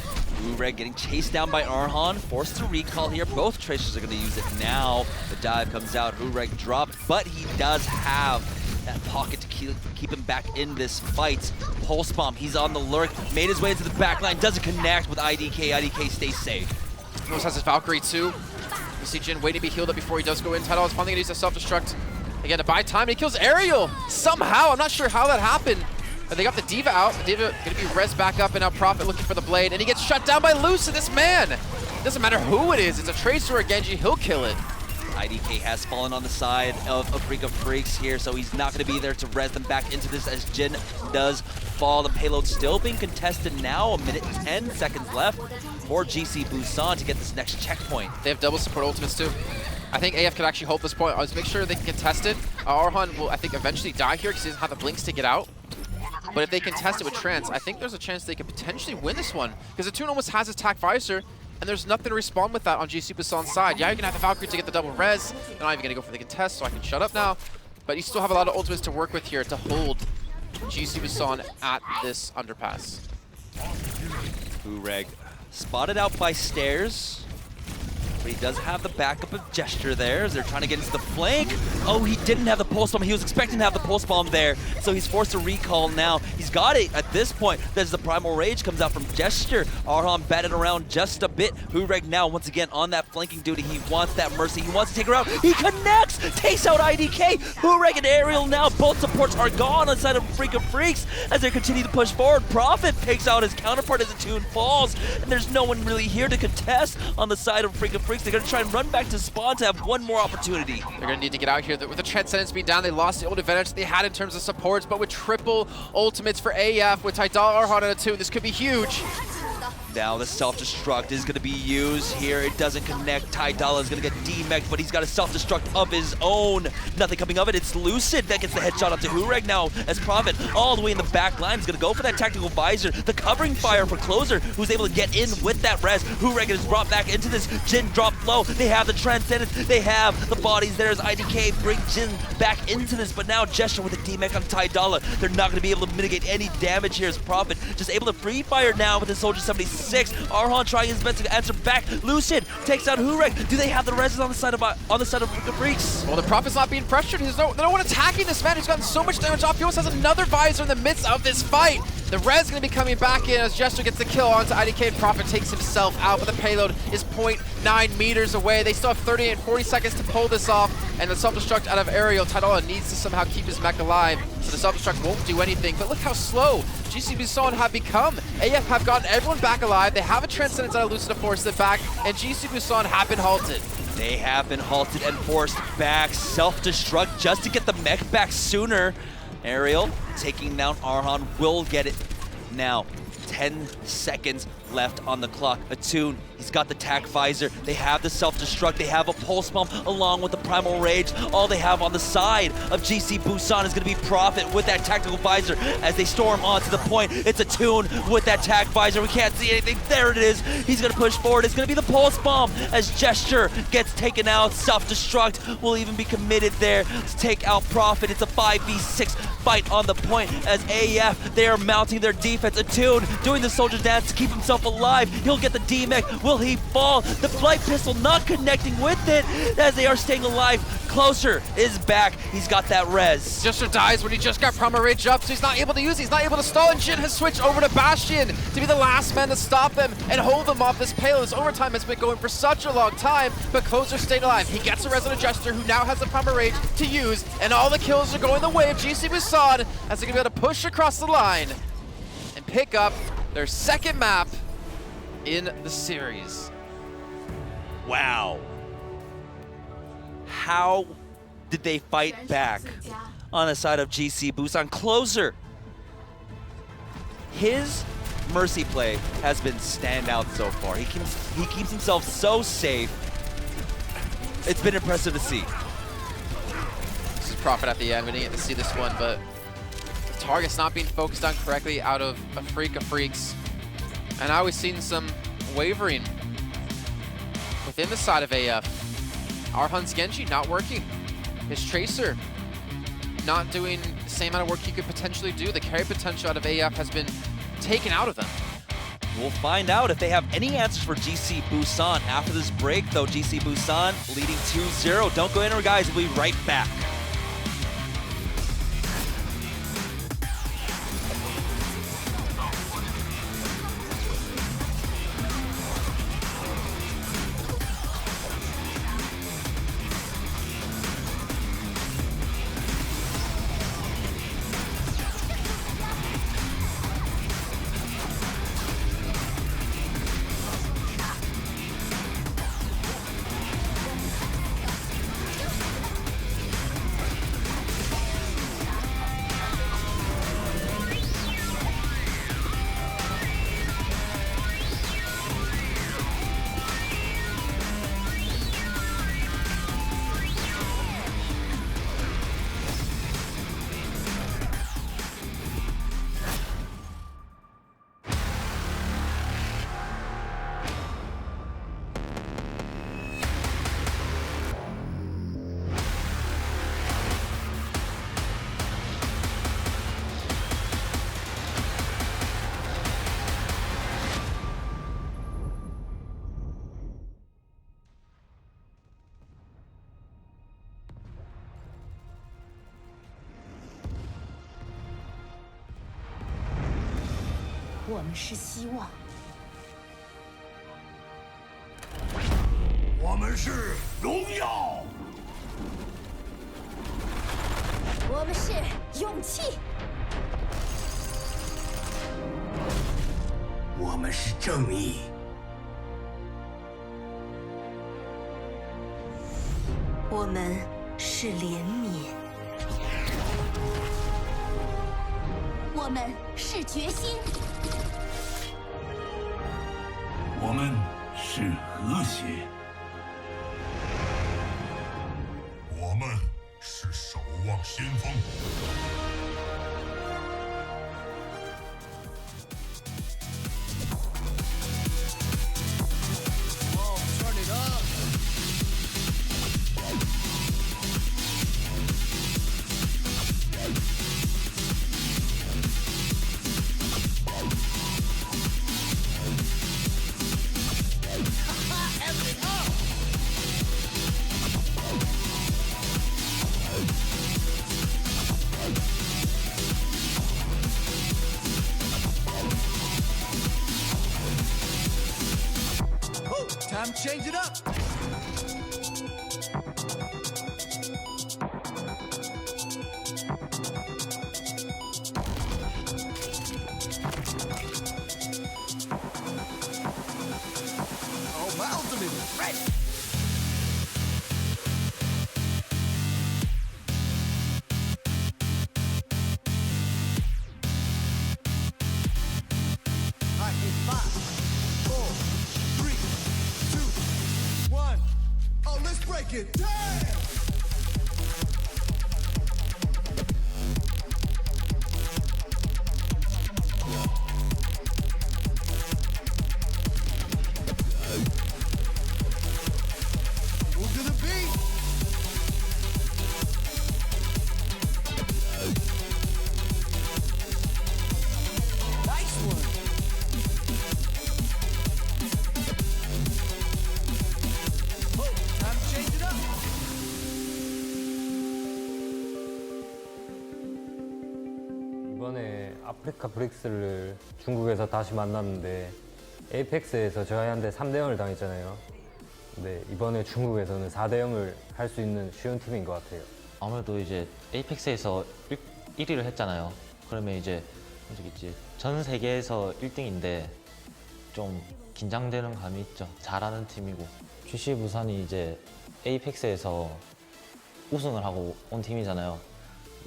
Ureg getting chased down by Arhan, forced to recall here. Both Tracers are going to use it now. The dive comes out, Ureg dropped, but he does have that pocket to keep him back in this fight. Pulse Bomb, he's on the lurk, made his way into the back line, doesn't connect with IDK. IDK stays safe. He almost has his Valkyrie too. You see Jin waiting to be healed up before he does go in. Tidal is finally going to use the self-destruct again to buy time, and he kills Aerial somehow. I'm not sure how that happened. But they got the D.Va out. The D.Va going to be res back up, and now Prophet looking for the blade, and he gets shut down by Lucid. This man, doesn't matter who it is. It's a Tracer or a Genji, he'll kill it. IDK has fallen on the side of Afreeca Freecs here, so he's not going to be there to res them back into this as Jin does fall. The payload still being contested now. 1 minute and 10 seconds left for GC Busan to get this next checkpoint. They have double support ultimates too. I think AF could actually hold this point. Let's make sure they can contest it. Arhan will, I think, eventually die here because he doesn't have the blinks to get out. But if they contest it with Trance, I think there's a chance they could potentially win this one. Because the Toon almost has his TAC Visor, and there's nothing to respond with that on GC Busan's side. Yeah, you're going to have the Valkyrie to get the double res. You're not even going to go for the contest, so I can shut up now. But you still have a lot of ultimates to work with here to hold GC Busan at this underpass. Ureg spotted out by stairs. But he does have the backup of Gesture there as they're trying to get into the flank. Oh, he didn't have the Pulse Bomb. He was expecting to have the Pulse Bomb there, so he's forced to recall now. He's got it at this point. There's the Primal Rage comes out from Gesture. Arhan batted around just a bit. Ureg now, once again, on that flanking duty. He wants that Mercy. He wants to take her out. He connects! Takes out IDK. Ureg and Aerial now. Both supports are gone on the side of Afreeca Freecs as they continue to push forward. Prophet takes out his counterpart as the Toon falls, and there's no one really here to contest on the side of Afreeca Freecs. They're going to try and run back to spawn to have one more opportunity. They're going to need to get out here. With the Transcendence being down, they lost the old advantage they had in terms of supports, but with triple ultimates for AF, with Tidal, Arhan, and a Toon, this could be huge. Now the self-destruct is going to be used here. It doesn't connect. Tidal is going to get demeched, but he's got a self-destruct of his own. Nothing coming of it. It's Lucid that gets the headshot up to Ureg now as Prophet all the way in the back line is going to go for that tactical visor. The covering fire for Closer, who's able to get in with that res. Ureg is brought back into this. Jin dropped low. They have the Transcendence. They have the bodies there as IDK bring Jin back into this, but now Gesture with a demech on Tidal. They're not going to be able to mitigate any damage here as Prophet just able to free fire now with his Soldier 76. Arhan trying his best to answer back. Lucid takes out Ureg. Do they have the reses on the side of the Freecs? Well, the Prophet's not being pressured. There's no one attacking this man. He's gotten so much damage off. He almost has another visor in the midst of this fight. The res going to be coming back in as Gesture gets the kill onto IDK, and Prophet takes himself out, but the payload is 0.9 meters away. They still have 38 and 40 seconds to pull this off, and the self-destruct out of Aerial. Tidal needs to somehow keep his mech alive, so the self-destruct won't do anything. But look how slow GC Busan have become. AF have gotten everyone back alive. They have a Transcendence out of Lucid to force it back, and GC Busan have been halted. They have been halted and forced back. Self-destruct just to get the mech back sooner. Aerial taking down Arhan will get it now. 10 seconds left on the clock. A Toon, he's got the TAC Visor. They have the self-destruct. They have a Pulse Bomb along with the Primal Rage. All they have on the side of GC Busan is going to be Prophet with that tactical visor as they storm onto the point. It's a Toon with that TAC Visor. We can't see anything. There it is. He's going to push forward. It's going to be the Pulse Bomb as Gesture gets taken out. Self-destruct will even be committed there to take out Prophet. It's a 5v6 fight on the point as AF, they are mounting their defense. A Toon doing the soldier dance to keep himself alive. He'll get the D-Mech. Will he fall? The flight pistol not connecting with it as they are staying alive. Closer is back. He's got that res. Gesture dies when he just got Primal Rage up, so he's not able to use it. He's not able to stall, and Jin has switched over to Bastion to be the last man to stop them and hold them off this payload. This overtime has been going for such a long time, but Closer stayed alive. He gets a res on a Gesture who now has the Primal Rage to use, and all the kills are going the way of GC Busan as they're going to be able to push across the line and pick up their second map in the series. Wow. How did they fight back on the side of GC Busan? Closer. His Mercy play has been standout so far. He keeps himself so safe. It's been impressive to see. This is Prophet at the end. We didn't get to see this one, but the target's not being focused on correctly out of Afreeca Freecs. And now we've seen some wavering within the side of AF. Arhan's Genji not working. His Tracer not doing the same amount of work he could potentially do. The carry potential out of AF has been taken out of them. We'll find out if they have any answers for GC Busan. After this break, though, GC Busan leading 2-0. Don't go anywhere, guys. We'll be right back.我们是希望，我们是荣耀，我们是勇气，我们是正义，我们是怜悯，我们是决心，我们是和谐，我们是守望先锋。Time to change it up. Oh, my ultimate is ready. All right, it's 5, 4, 3, 2, 1. Oh, let's break it. Damn! Move to the beat. Nice one. Oh, time to change it up. 이번에 아프리카 브릭스를 중국에서 다시 만났는데 에이펙스에서 저희한테 3대 0을 당했잖아요. 근데 이번에 중국에서는 4대 0을 할 수 있는 쉬운 팀인 것 같아요. 아무래도 이제 에이펙스에서 1위를 했잖아요. 그러면 이제 전 세계에서 1등인데 좀 긴장되는 감이 있죠. 잘하는 팀이고. GC 부산이 이제 에이펙스에서 우승을 하고 온 팀이잖아요.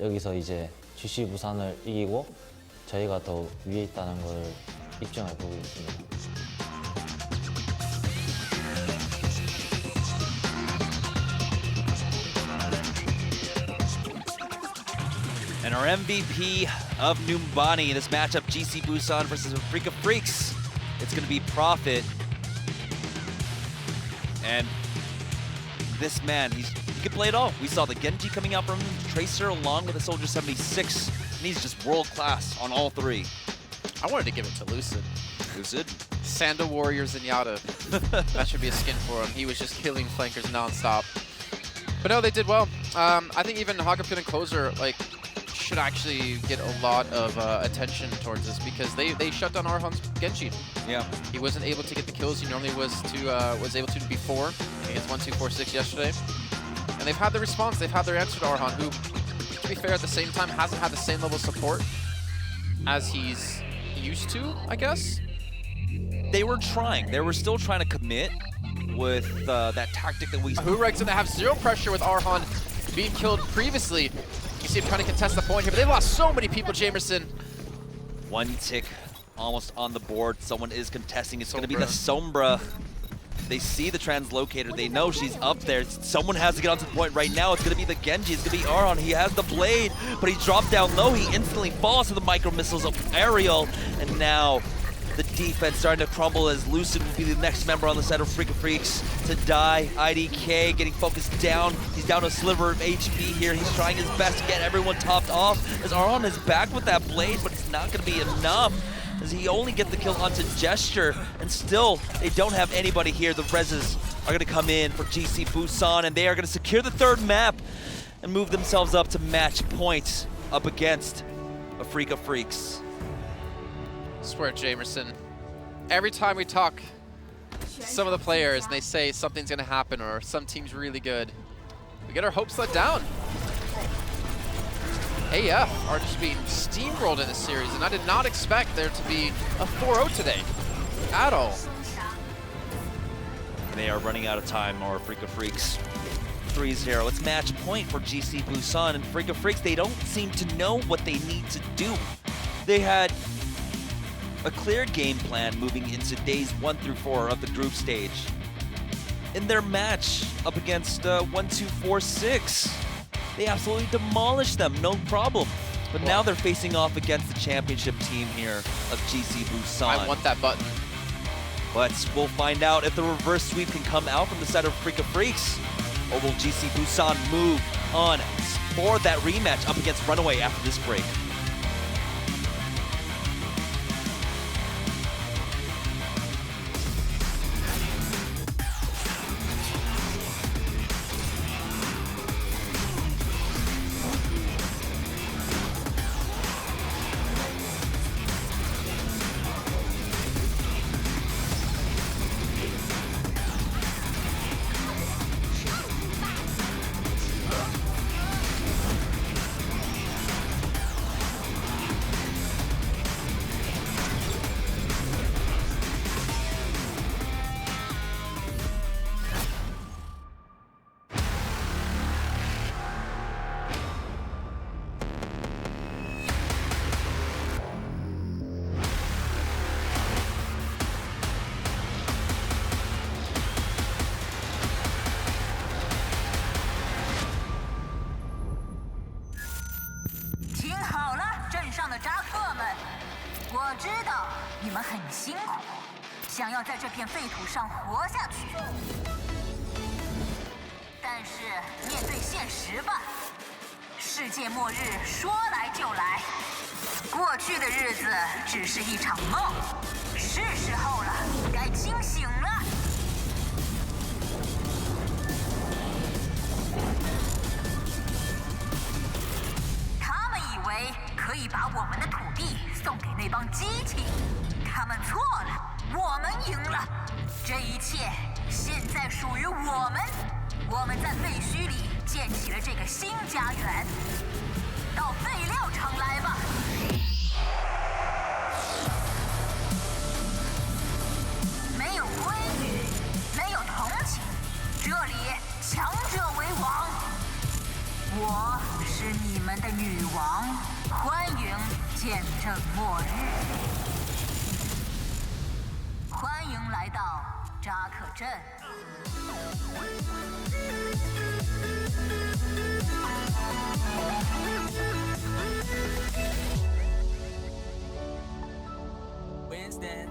여기서 이제 GC 부산을 이기고 저희가 더 위에 있다는 걸 입증해 보고 있습니다. And our MVP of Numbani in this matchup, GC Busan versus Afreeca Freecs. It's going to be Prophet. And this man, he can play it all. We saw the Genji coming out from him, Tracer along with the Soldier 76. And he's just world class on all three. I wanted to give it to Lucid. Lucid? Sandal Warrior Zenyatta. That should be a skin for him. He was just killing flankers nonstop. But no, they did well. I think even Hagapin and Closer should actually get a lot of attention towards this because they shut down Arhan's Genji. Yeah. He wasn't able to get the kills he normally was able to before against 1-2-4-6 yesterday. And they've had the response. They've had their answer to Arhan, who, to be fair, at the same time hasn't had the same level of support as he's used to, I guess. They were trying. They were still trying to commit with that tactic that we... Hureg's gonna have zero pressure with Arhan being killed previously. You see him trying to contest the point here, but they've lost so many people, Jamerson. One tick almost on the board. Someone is contesting. It's going to be the Sombra. They see the translocator. They know she's up there. Someone has to get onto the point right now. It's going to be the Genji. It's going to be Arhan. He has the blade, but he dropped down low. He instantly falls to the micro missiles of Ariel. And now the defense starting to crumble as Lucid will be the next member on the side of Freecs to die. IDK getting focused down. He's down a sliver of HP here. He's trying his best to get everyone topped off as Arhan is back with that blade, but it's not going to be enough as he only gets the kill onto Gesture, and still they don't have anybody here. The Reses are going to come in for GC Busan, and they are going to secure the third map and move themselves up to match points up against Afreeca Freecs. I swear, Jamerson, every time we talk to some of the players and they say something's going to happen or some team's really good, we get our hopes let down. AF are just being steamrolled in this series, and I did not expect there to be a 4-0 today at all. They are running out of time, or Afreeca Freecs 3-0. It's match point for GC Busan, and Afreeca Freecs, they don't seem to know what they need to do. They had a clear game plan moving into days 1 through 4 of the group stage. In their match up against 1-2-4-6, they absolutely demolished them, no problem. But now they're facing off against the championship team here of GC Busan. I want that button. But we'll find out if the reverse sweep can come out from the side of Afreeca Freecs, or will GC Busan move on for that rematch up against Runaway after this break.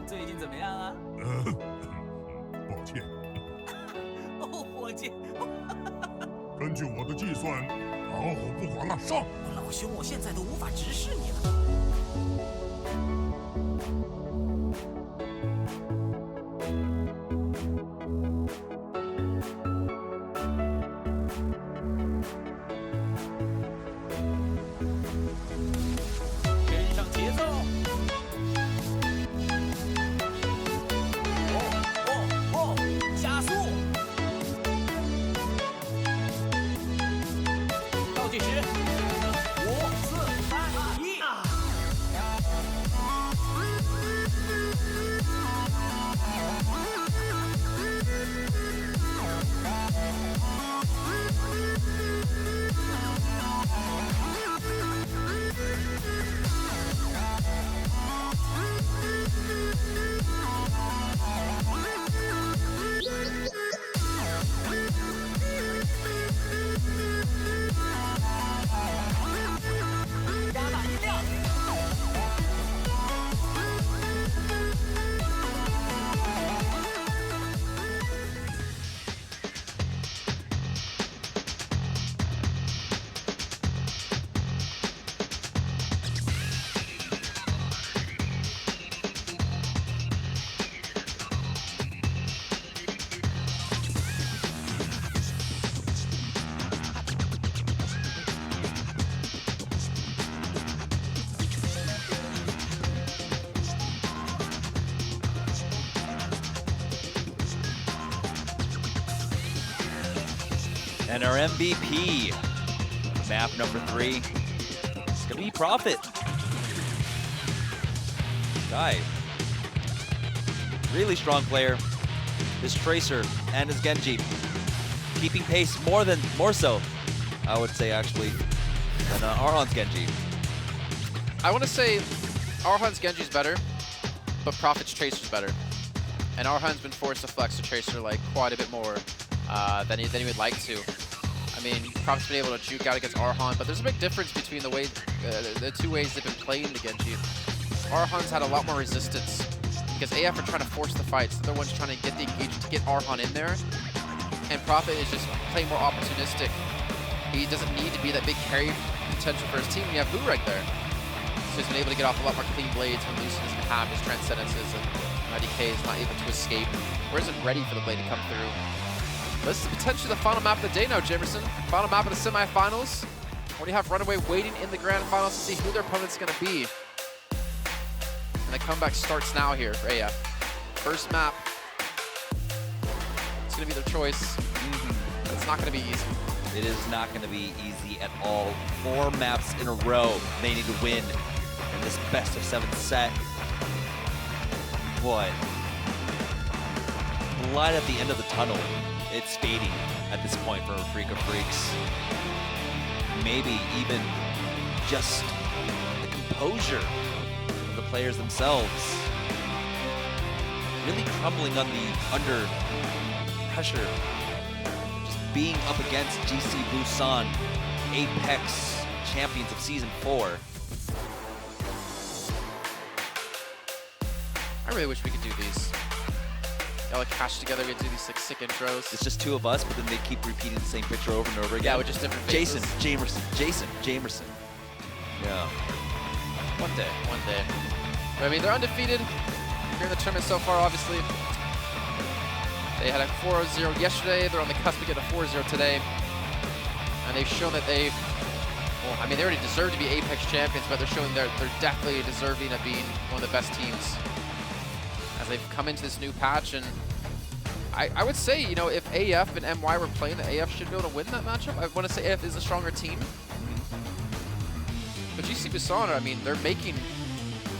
最近怎么样啊？抱歉，哦，伙计，根据我的计算，老虎不滑了，上！老兄，我现在都无法直视你了。跟上节奏。加速。倒计时，5、4、3、2、1。加大音量。And our MVP, map number 3, it's gonna be Prophet. Guy, really strong player. His Tracer and his Genji, keeping pace more so, I would say actually, than Arhan's Genji. I want to say Arhan's Genji's better, but Prophet's Tracer's better. And Arhan's been forced to flex the Tracer like quite a bit more than he would like to. I mean, Prophet's been able to juke out against Arhan, but there's a big difference between the way the two ways they've been playing the Genji. Arhan's had a lot more resistance because AF are trying to force the fights. The other one's trying to get the engagement to get Arhan in there, and Prophet is just playing more opportunistic. He doesn't need to be that big carry potential for his team. You have Boo right there. So he's been able to get off a lot more clean blades when Lucy doesn't have his transcendences and IDK is not able to escape or isn't ready for the blade to come through. This is potentially the final map of the day now, Jamerson. Final map of the semifinals. When you have Runaway waiting in the grand finals to see who their opponent's going to be. And the comeback starts now here for AF. First map. It's going to be their choice. It's not going to be easy. It is not going to be easy at all. 4 maps in a row they need to win in this best of 7 set. Boy, light at the end of the tunnel. It's fading at this point for Afreeca Freecs. Maybe even just the composure of the players themselves. Really crumbling under pressure. Just being up against GC Busan, Apex champions of Season 4. I really wish we could do these. Y'all like cash together, we do these like sick intros. It's just 2 of us, but then they keep repeating the same picture over and over again. Yeah, with just different faces. Jason Jamerson. Yeah. One day. But, I mean, they're undefeated here in the tournament so far, obviously. They had a 4-0 yesterday. They're on the cusp of getting a 4-0 today. And they've shown that they, well, I mean, they already deserve to be Apex champions, but they're showing they're definitely deserving of being one of the best teams as they've come into this new patch. And I would say, you know, if AF and MY were playing, the AF should be able to win that matchup. I want to say AF is a stronger team. But GC Busan, I mean, they're making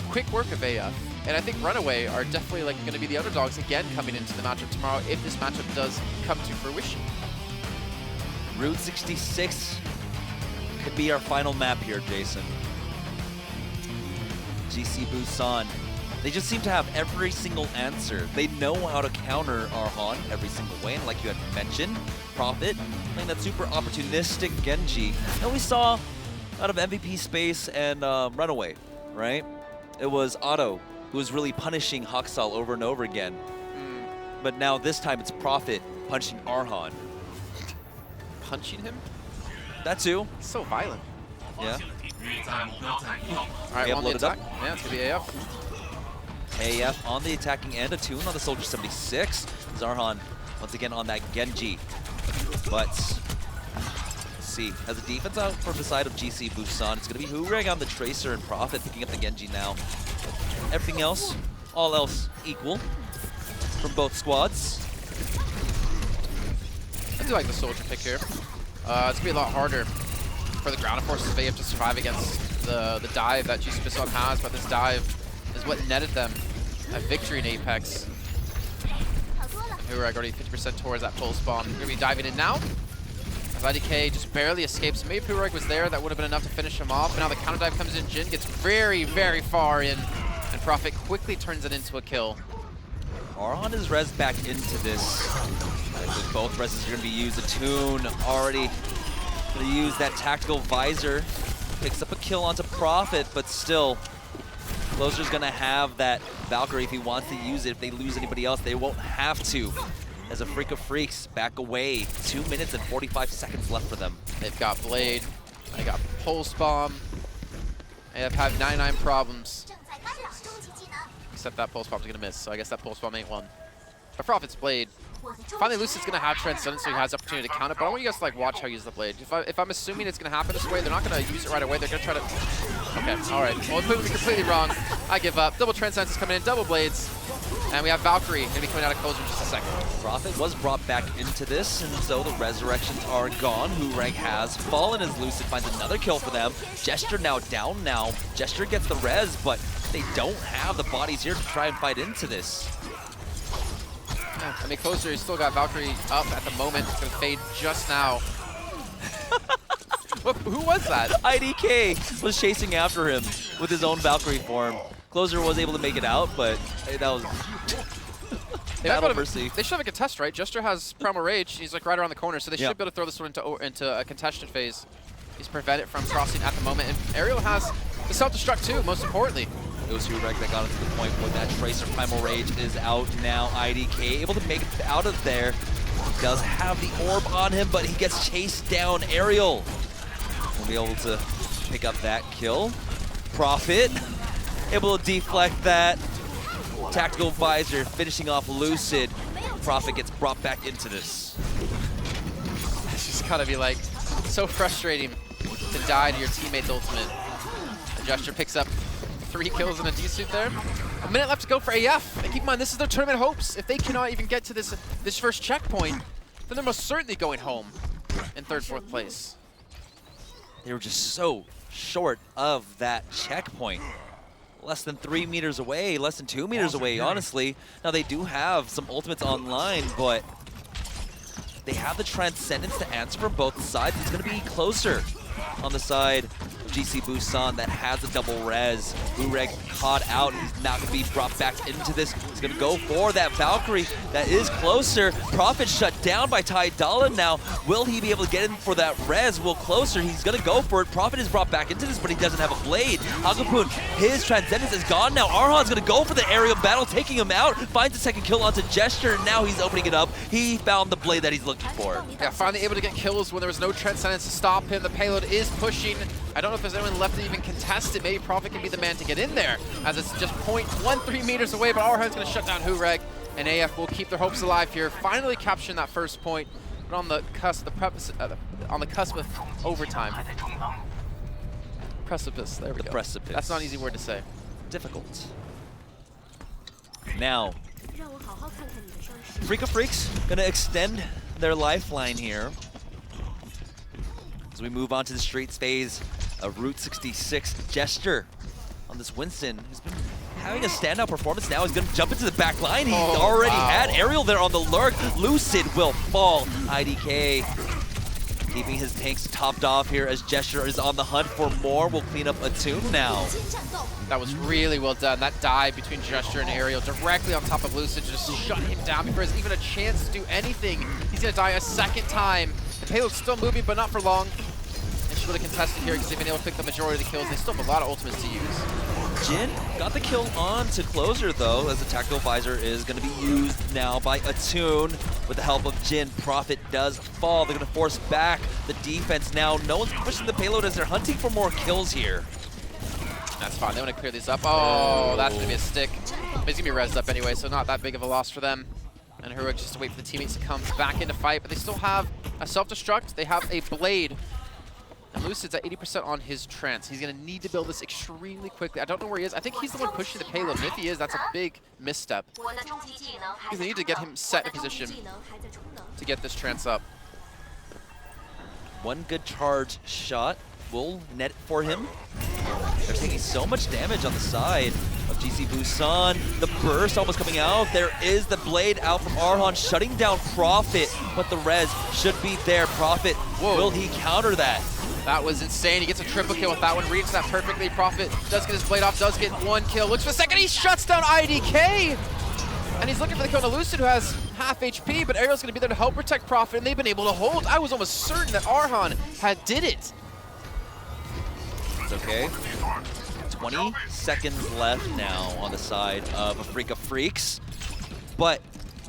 quick work of AF. And I think Runaway are definitely like going to be the underdogs again coming into the matchup tomorrow if this matchup does come to fruition. Route 66 could be our final map here, Jason. GC Busan. They just seem to have every single answer. They know how to counter Arhan every single way, and like you had mentioned, Prophet playing that super opportunistic Genji that we saw out of MVP Space and Runaway, right? It was auto who was really punishing Haksal over and over again. But now this time it's Prophet punching Arhan. Punching him? That too. He's so violent. Yeah. All right, AF on the loaded up. attack. Yeah, it's gonna be AF. AF on the attacking end, a tune on the Soldier 76. Zarhan once again on that Genji. But let's see, has a defense out from the side of GC Busan. It's gonna be Hureg on the Tracer and Prophet picking up the Genji now. Everything else, all else equal from both squads. I do like the Soldier pick here. It's gonna be a lot harder for the ground forces of AF to survive against the dive that GC Busan has, but this dive is what netted them a victory in Apex. Hureg already 50% towards that pulse bomb. Gonna be diving in now. As IDK just barely escapes. Maybe Hureg was there, that would have been enough to finish him off. But now the counter dive comes in. Jin gets very, very far in, and Prophet quickly turns it into a kill. Arhan is res back into this. Both reses are going to be used. A tune already going to use that tactical visor. Picks up a kill onto Prophet, but still, Closer's going to have that Valkyrie if he wants to use it. If they lose anybody else, they won't have to. As Afreeca Freecs back away. 2 minutes and 45 seconds left for them. They've got Blade. They got Pulse Bomb. They have had 99 problems. Except that Pulse Bomb's gonna miss, so I guess that Pulse Bomb ain't one. But Prophet's Blade. Finally, Lucid's gonna have Transcendence, so he has the opportunity to count it. But I want you guys to like watch how he uses the Blade. If I'm assuming it's gonna happen this way, they're not gonna use it right away. They're gonna try to. Okay, all right. Well, it's moving completely wrong. I give up. Double Transcendence is coming in, double Blades, and we have Valkyrie gonna be coming out of Closer in just a second. Prophet was brought back into this, and so the resurrections are gone. Hureg has fallen as Lucid finds another kill for them. Gesture now down now. Gesture gets the res, but they don't have the bodies here to try and fight into this. Yeah, I mean, Closer, he's still got Valkyrie up at the moment. It's gonna fade just now. Who was that? IDK was chasing after him with his own Valkyrie form. Closer was able to make it out, but that was battle mercy. They should have a contest, right? Gesture has Primal Rage. He's like right around the corner, so they should be able to throw this one into a contested phase. He's prevented it from crossing at the moment. And Aerial has the self-destruct too, most importantly. It was Hureg that got him to the point where that Tracer Primal Rage is out now. IDK able to make it out of there. He does have the orb on him, but he gets chased down. Aerial will be able to pick up that kill. Prophet able to deflect that. Tactical visor finishing off Lucid. Prophet gets brought back into this. It's just gotta be like so frustrating to die to your teammate's ultimate. The Gesture picks up 3 kills in a D-suit there. A minute left to go for AF. And keep in mind, this is their tournament hopes. If they cannot even get to this first checkpoint, then they're most certainly going home in 3rd, 4th place. They were just so short of that checkpoint. Less than 3 meters away, less than 2 meters away, honestly. Now they do have some ultimates online, but they have the Transcendence to answer from both sides. It's going to be Closer on the side of GC Busan that has a double res. Hureg caught out. He's not going to be brought back into this. He's going to go for that Valkyrie that is Closer. Prophet shut down by Ty Dalla now. Will he be able to get in for that res? Will Closer? He's going to go for it. Prophet is brought back into this, but he doesn't have a blade. Hagapun, his Transcendence is gone now. Arhan's going to go for the aerial battle, taking him out. Finds a second kill onto Gesture, and now he's opening it up. He found the blade that he's looking for. Yeah, finally able to get kills when there was no Transcendence to stop him. The payload is pushing. I don't know if there's anyone left to even contest it. Maybe Prophet can be the man to get in there, as it's just 0.13 meters away, but Arhan's going to shut down Hureg, and AF will keep their hopes alive here, finally capturing that first point, but on the cusp, on the cusp of overtime. Precipice, there we go. Precipice. That's not an easy word to say. Difficult. Now, Afreeca Freecs going to extend their lifeline here. As we move on to the streets phase of Route 66, Gesture on this Winston, who's been having a standout performance now. He's going to jump into the back line. He's already had Aerial there on the lurk. Lucid will fall. IDK keeping his tanks topped off here as Gesture is on the hunt for more. We'll clean up a tune now. That was really well done. That dive between Gesture and Aerial directly on top of Lucid just shut him down before there's even a chance to do anything. He's going to die a second time. The payload's still moving, but not for long. And she would have contested here because they've been able to pick the majority of the kills. They still have a lot of ultimates to use. Jin got the kill on to Closer though, as the tactical visor is going to be used now by Attune. With the help of Jin, Prophet does fall. They're going to force back the defense now. No one's pushing the payload as they're hunting for more kills here. That's fine. They want to clear these up. Oh, that's going to be a stick. But he's going to be rezzed up anyway, so not that big of a loss for them. And Heroic just to wait for the teammates to come back into fight, but they still have a self-destruct. They have a blade. And Lucid's at 80% on his trance. He's going to need to build this extremely quickly. I don't know where he is. I think he's the one pushing the payload. And if he is, that's a big misstep. Because they need to get him set in position to get this trance up. One good charge shot will net for him. They're taking so much damage on the side of GC Busan. The burst almost coming out. There is the blade out from Arhan, shutting down Prophet, but the res should be there. Prophet, will he counter that? That was insane. He gets a triple kill with that one. Reads that perfectly. Prophet does get his blade off, does get one kill. Looks for a second. He shuts down IDK. And he's looking for the kill to Lucid, who has half HP, but Ariel's going to be there to help protect Prophet, and they've been able to hold. I was almost certain that Arhan did it. It's okay. 20 seconds left now on the side of Afreeca Freecs, but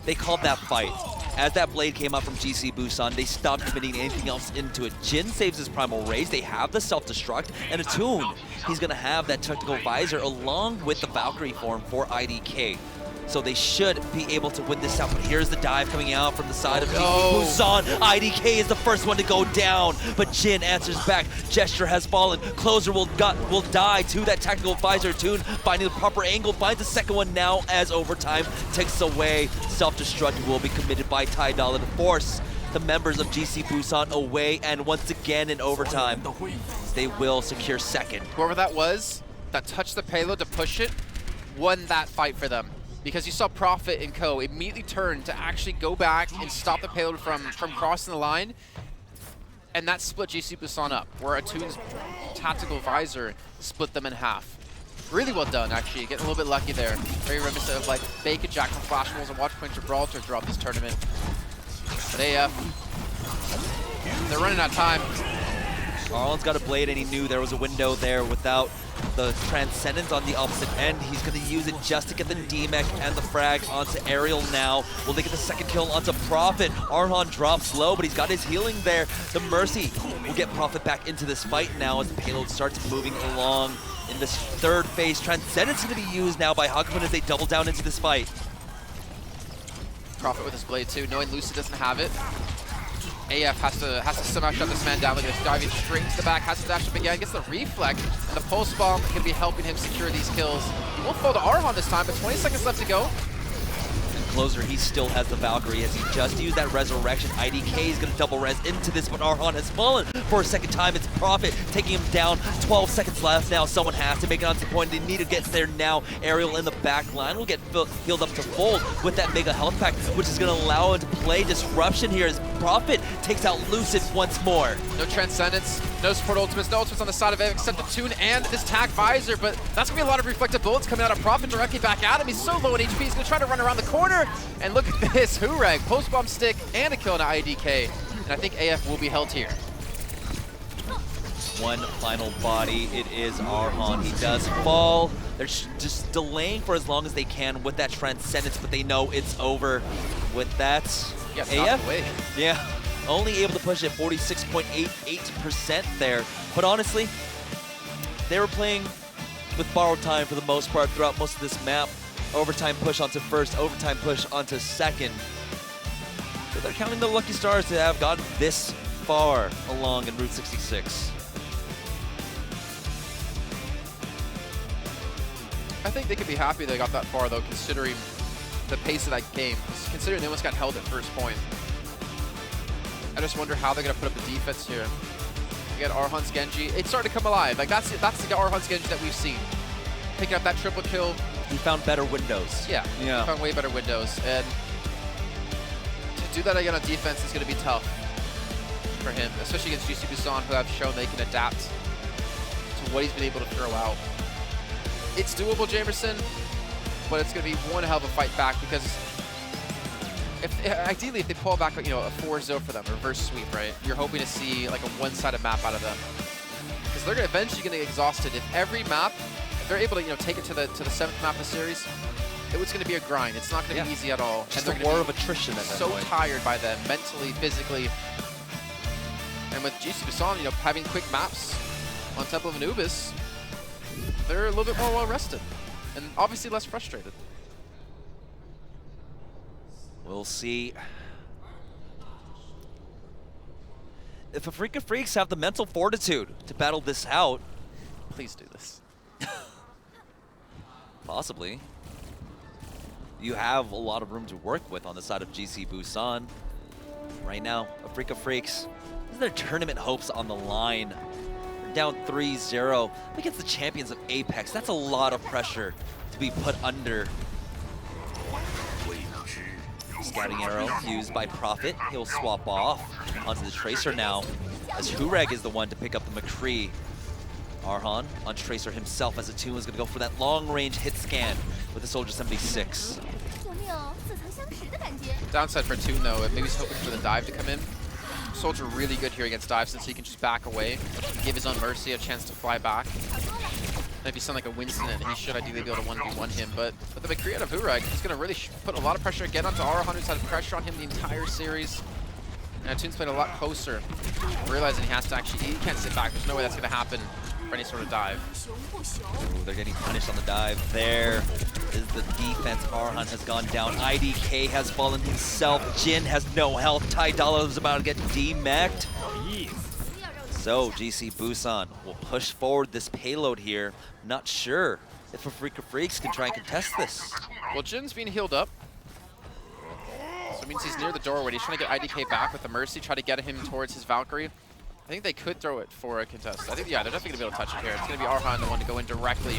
they called that fight. As that blade came up from GC Busan, they stopped committing anything else into it. Jin saves his Primal Rage, they have the self-destruct, and Attune, he's gonna have that tactical visor along with the Valkyrie form for IDK. So they should be able to win this out. But here's the dive coming out from the side of GC Busan. IDK is the first one to go down, but Jin answers back. Gesture has fallen. Closer will die to that tactical visor. Attune finding the proper angle, finds the second one now as overtime takes away. Self-destruct will be committed by Tidala to force the members of GC Busan away, and once again in overtime, they will secure second. Whoever that was that touched the payload to push it won that fight for them. Because you saw Prophet and Co. immediately turn to actually go back and stop the payload from crossing the line. And that split GC Busan up, where Attune's tactical visor split them in half. Really well done, actually. Getting a little bit lucky there. Very reminiscent of like Bacon Jack from Flash Wolves and Watchpoint Gibraltar throughout this tournament. But AF, they're running out of time. Arlen's got a blade, and he knew there was a window there without the Transcendence on the opposite end. He's going to use it just to get the DMEC and the frag onto Ariel now. Will they get the second kill onto Prophet? Arhan drops low, but he's got his healing there. The Mercy will get Prophet back into this fight now as the payload starts moving along in this third phase. Transcendence is going to be used now by Hakun as they double down into this fight. Prophet with his blade too, knowing Lucid doesn't have it. AF has to somehow shut this man down. Look at this, diving straight into the back, has to dash up again, gets the reflect, and the pulse bomb can be helping him secure these kills. He won't fall to Arhan this time, but 20 seconds left to go. Closer, he still has the Valkyrie as he just used that resurrection. IDK is going to double res into this, but Arhan has fallen for a second time. It's Prophet taking him down. 12 seconds left now. Someone has to make it onto the point. They need to get there now. Ariel in the back line will get healed up to full with that mega health pack, which is going to allow him to play disruption here as Prophet takes out Lucid once more. No Transcendence, no support ultimates, no ultimates on the side of it except Attune and this tag visor, but that's going to be a lot of reflective bullets coming out of Prophet directly back at him. He's so low in HP, he's going to try to run around the corner. And look at this, Hureg, post-bomb stick and a kill on IDK. And I think AF will be held here. One final body, it is Arhan. He does fall. They're just delaying for as long as they can with that Transcendence, but they know it's over with that. AF, yeah, only able to push at 46.88% there. But honestly, they were playing with borrowed time for the most part throughout most of this map. Overtime push onto first, overtime push onto second. So they're counting the lucky stars to have gotten this far along in Route 66. I think they could be happy they got that far though, considering the pace of that game. Considering they almost got held at first point. I just wonder how they're gonna put up the defense here. You got Arhan's Genji. It's starting to come alive. Like that's the Arhan's Genji that we've seen. Picking up that triple kill. He found better windows. Yeah. He found way better windows. And to do that again on defense is going to be tough for him, especially against GC Busan, who have shown they can adapt to what he's been able to throw out. It's doable, Jamerson, but it's going to be one hell of a fight back because ideally if they pull back, you know, a 4-0 for them, reverse sweep, right? You're hoping to see like a one-sided map out of them because they're eventually going to get exhausted if every map they're able to, you know, take it to the 7th map of the series, it was going to be a grind. It's not going to be easy at all. Just and a they're war of attrition at that so point. tired by them, mentally, physically. And with GC Busan, you know, having quick maps on top of Anubis, they're a little bit more well-rested. And obviously less frustrated. We'll see if Afreeca Freecs have the mental fortitude to battle this out. Please do this. Possibly. You have a lot of room to work with on the side of GC Busan. Right now, Afreeca Freecs, this is their tournament hopes on the line. They're down 3-0 against the champions of Apex. That's a lot of pressure to be put under. Scouting arrow used by Prophet. He'll swap off onto the Tracer now, as Hureg is the one to pick up the McCree. Arhan on Tracer himself, as Attune is going to go for that long-range hit scan with the Soldier 76. 有没有似曾相识的感觉？ Downside for Toon, though, maybe he's hoping for the dive to come in. Soldier really good here against dive since he can just back away, give his own Mercy a chance to fly back. Maybe sound like a Winston, and he should ideally be able to 1v1 him, but with the McCree out of Hureg, he's going to really put a lot of pressure again onto Arhan, who's had pressure on him the entire series. And Toon's played a lot closer, realizing he has to actually, he can't sit back, there's no way that's going to happen for any sort of dive. Ooh, they're getting punished on the dive. There is the defense. Arhan has gone down. IDK has fallen himself. Jin has no health. Ty Dollar is about to get demeched. So GC Busan will push forward this payload here. Not sure if Afreeca Freecs can try and contest this. Well, Jin's being healed up. So it means he's near the doorway. He's trying to get IDK back with the Mercy, try to get him towards his Valkyrie. I think they could throw it for a contest. I think, yeah, they're definitely going to be able to touch it here. It's going to be Arhan, the one to go in directly.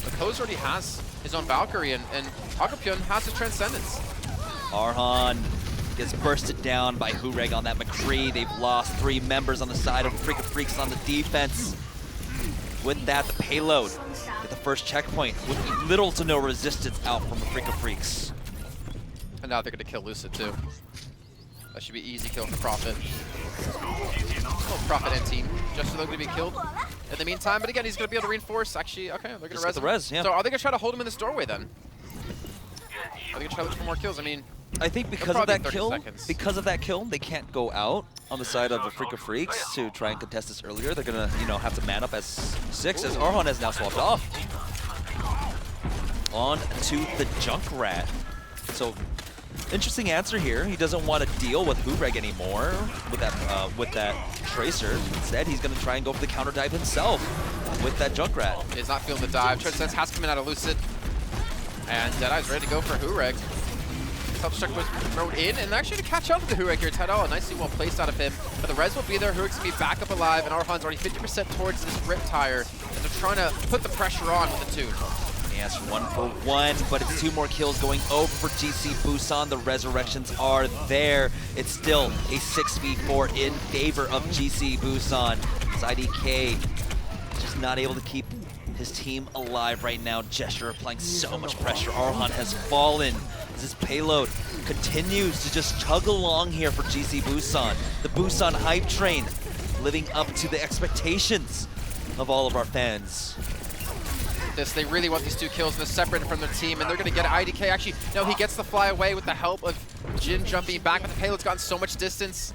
But Koz already has his own Valkyrie, and Hagopyeon has his Transcendence. Arhan gets bursted down by Hureg on that McCree. They've lost 3 members on the side of Afreeca Freecs on the defense. With that, the payload at the first checkpoint with little to no resistance out from Afreeca Freecs. And now they're going to kill Lucid, too. That should be easy kill for Prophet. Oh, Prophet and team. Just so they're going to be killed in the meantime. But again, he's going to be able to reinforce. Actually, okay, they're going to res the res, yeah. So are they going to try to hold him in this doorway then? Are they going to try to look for more kills? I mean, I think because of that kill, they can't go out on the side of Afreeca Freecs to try and contest this earlier. They're gonna, you know, have to man up as 6, as Arhan has now swapped off. On to the Junkrat. So interesting answer here. He doesn't want to deal with Hureg anymore with that Tracer. Instead, he's gonna try and go for the counter dive himself with that Junkrat. He's not feeling the dive. Transcendence has come in out of Lucid. And Deadeye's ready to go for Hureg. Self-destruct was thrown in, and actually to catch up to Hureg here. Tidal, nicely well placed out of him. But the res will be there. Hureg's going to be back up alive, and Arhan's already 50% towards this Riptire. And they're trying to put the pressure on with the 2. Yes, 1 for 1, but it's 2 more kills going over for GC Busan. The resurrections are there. It's still a 6v4 in favor of GC Busan. IDK just not able to keep his team alive right now. Gesture applying so much pressure. Arhan has fallen as his payload continues to just chug along here for GC Busan. The Busan hype train living up to the expectations of all of our fans. They really want these 2 kills, and they're separated from their team, and they're going to get IDK. Actually, no, he gets the fly away with the help of Jin jumping back, but the payload's gotten so much distance.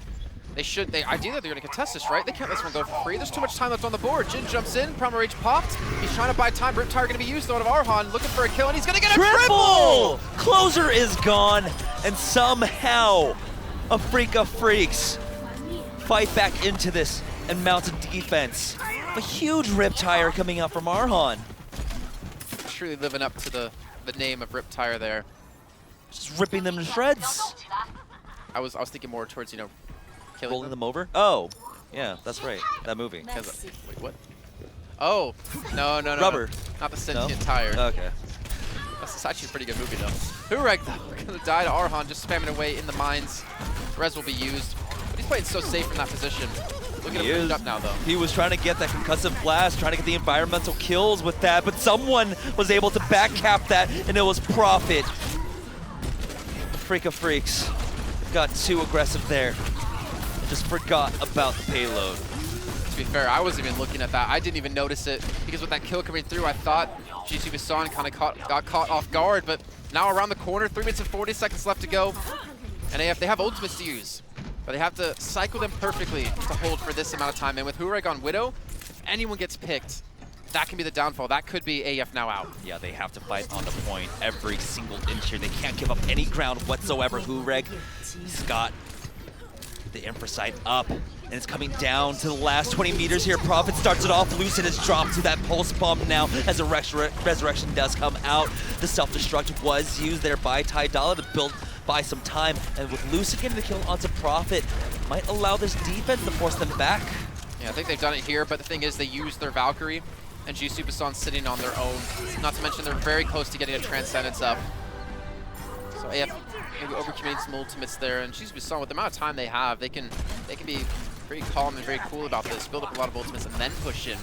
Ideally, they're going to contest this, right? They can't let this one go for free. There's too much time left on the board. Jin jumps in, Primal Rage popped. He's trying to buy time. Riptire going to be used though out of Arhan, looking for a kill, and he's going to get a triple! Closer is gone, and somehow Afreeca Freecs fight back into this and mount a defense. A huge Riptire coming out from Arhan. Truly living up to the name of Riptire there. Just ripping them to shreds. I was thinking more towards, you know, rolling them over? Oh, yeah, that's right. That movie. Wait, what? Oh, no. Rubber. Not the sentient tire. Okay. That's actually a pretty good movie, though. Hureg, though, going to die to Arhan, just spamming away in the mines. Res will be used. But he's playing so safe from that position. Look at him moved up now, though. He was trying to get that concussive blast, trying to get the environmental kills with that, but someone was able to backcap that, and it was Prophet. Afreeca Freecs got too aggressive there. Just forgot about the payload. to be fair, I wasn't even looking at that. I didn't even notice it because with that kill coming through, I thought GC Busan kind of got caught off guard, but now around the corner, 3 minutes and 40 seconds left to go. And AF, they have ultimates to use, but they have to cycle them perfectly to hold for this amount of time. And with Hureg on Widow, if anyone gets picked, that can be the downfall. That could be AF now out. Yeah, they have to fight on the point every single inch here. They can't give up any ground whatsoever. Hureg, he's got the Infrasight up, and it's coming down to the last 20 meters here. Prophet starts it off. Lucid has dropped to that pulse bomb now as a resurrection does come out. The self-destruct was used there by Tidala to buy some time, and with Lucid getting the kill onto Prophet, might allow this defense to force them back. Yeah, I think they've done it here, but the thing is they used their Valkyrie, and GC Busan sitting on their own. Not to mention they're very close to getting a Transcendence up. So AF maybe overcommitting some ultimates there, and GC Busan, with the amount of time they have, they can be very calm and very cool about this, build up a lot of ultimates and then push in.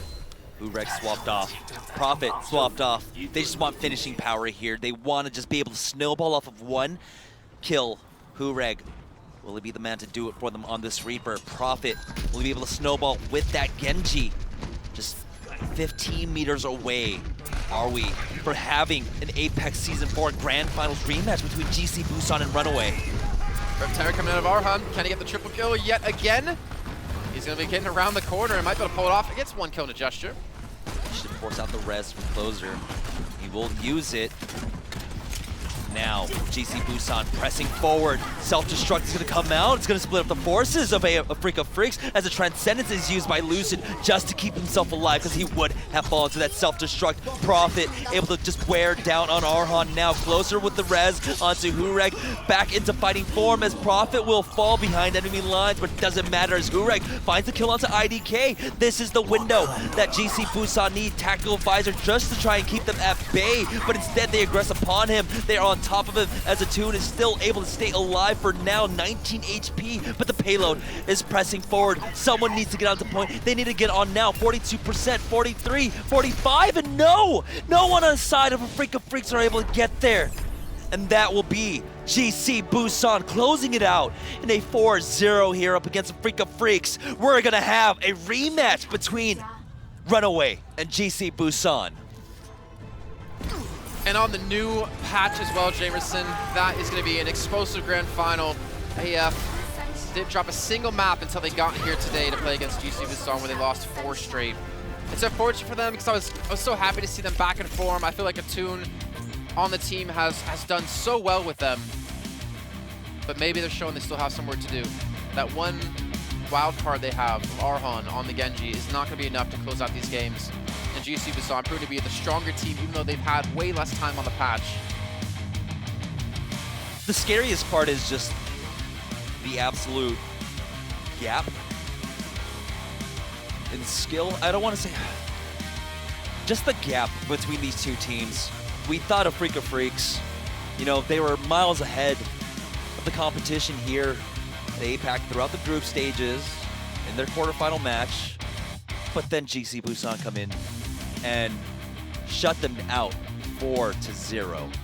Hureg swapped off. Prophet swapped off. They just want finishing power here. They want to just be able to snowball off of one kill. Hureg, will he be the man to do it for them on this Reaper? Prophet, will he be able to snowball with that Genji? Just 15 meters away are we for having an APAC Season 4 Grand Finals rematch between GC Busan and Runaway. Reptera coming out of Arhan. Can he get the triple kill yet again? He's going to be getting around the corner and might be able to pull it off. He gets one kill to Gesture. He should force out the res from Closer. He will use it. Now, GC Busan pressing forward. Self-destruct is going to come out. It's going to split up the forces of Afreeca Freecs as a Transcendence is used by Lucid just to keep himself alive because he would have fallen to that self-destruct. Prophet able to just wear down on Arhan now. Closer with the res onto Hureg. Back into fighting form as Prophet will fall behind enemy lines, but it doesn't matter as Hureg finds the kill onto IDK. This is the window that GC Busan need. Tactical Visor just to try and keep them at bay, but instead they aggress upon him. They are on top of him as Atune is still able to stay alive for now, 19 HP, but the payload is pressing forward. Someone needs to get onto point. They need to get on now. 42%, 43, 45, and no one on the side of Afreeca Freecs are able to get there. And that will be GC Busan closing it out in a 4-0 here up against Afreeca Freecs. We're gonna have a rematch between Runaway and GC Busan. And on the new patch as well, Jamerson, that is going to be an explosive grand final. AF didn't drop a single map until they got here today to play against GC Busan, where they lost 4 straight. It's unfortunate for them because I was so happy to see them back in form. I feel like Atune on the team has done so well with them, but maybe they're showing they still have some work to do. That one wild card they have, Arhan on the Genji, is not going to be enough to close out these games. And GC Busan proved to be the stronger team, even though they've had way less time on the patch. The scariest part is just the absolute gap in skill. I don't want to say... just the gap between these two teams. We thought Afreeca Freecs, you know, they were miles ahead of the competition here at APAC throughout the group stages in their quarterfinal match. But then GC Busan come in and shut them out 4-0.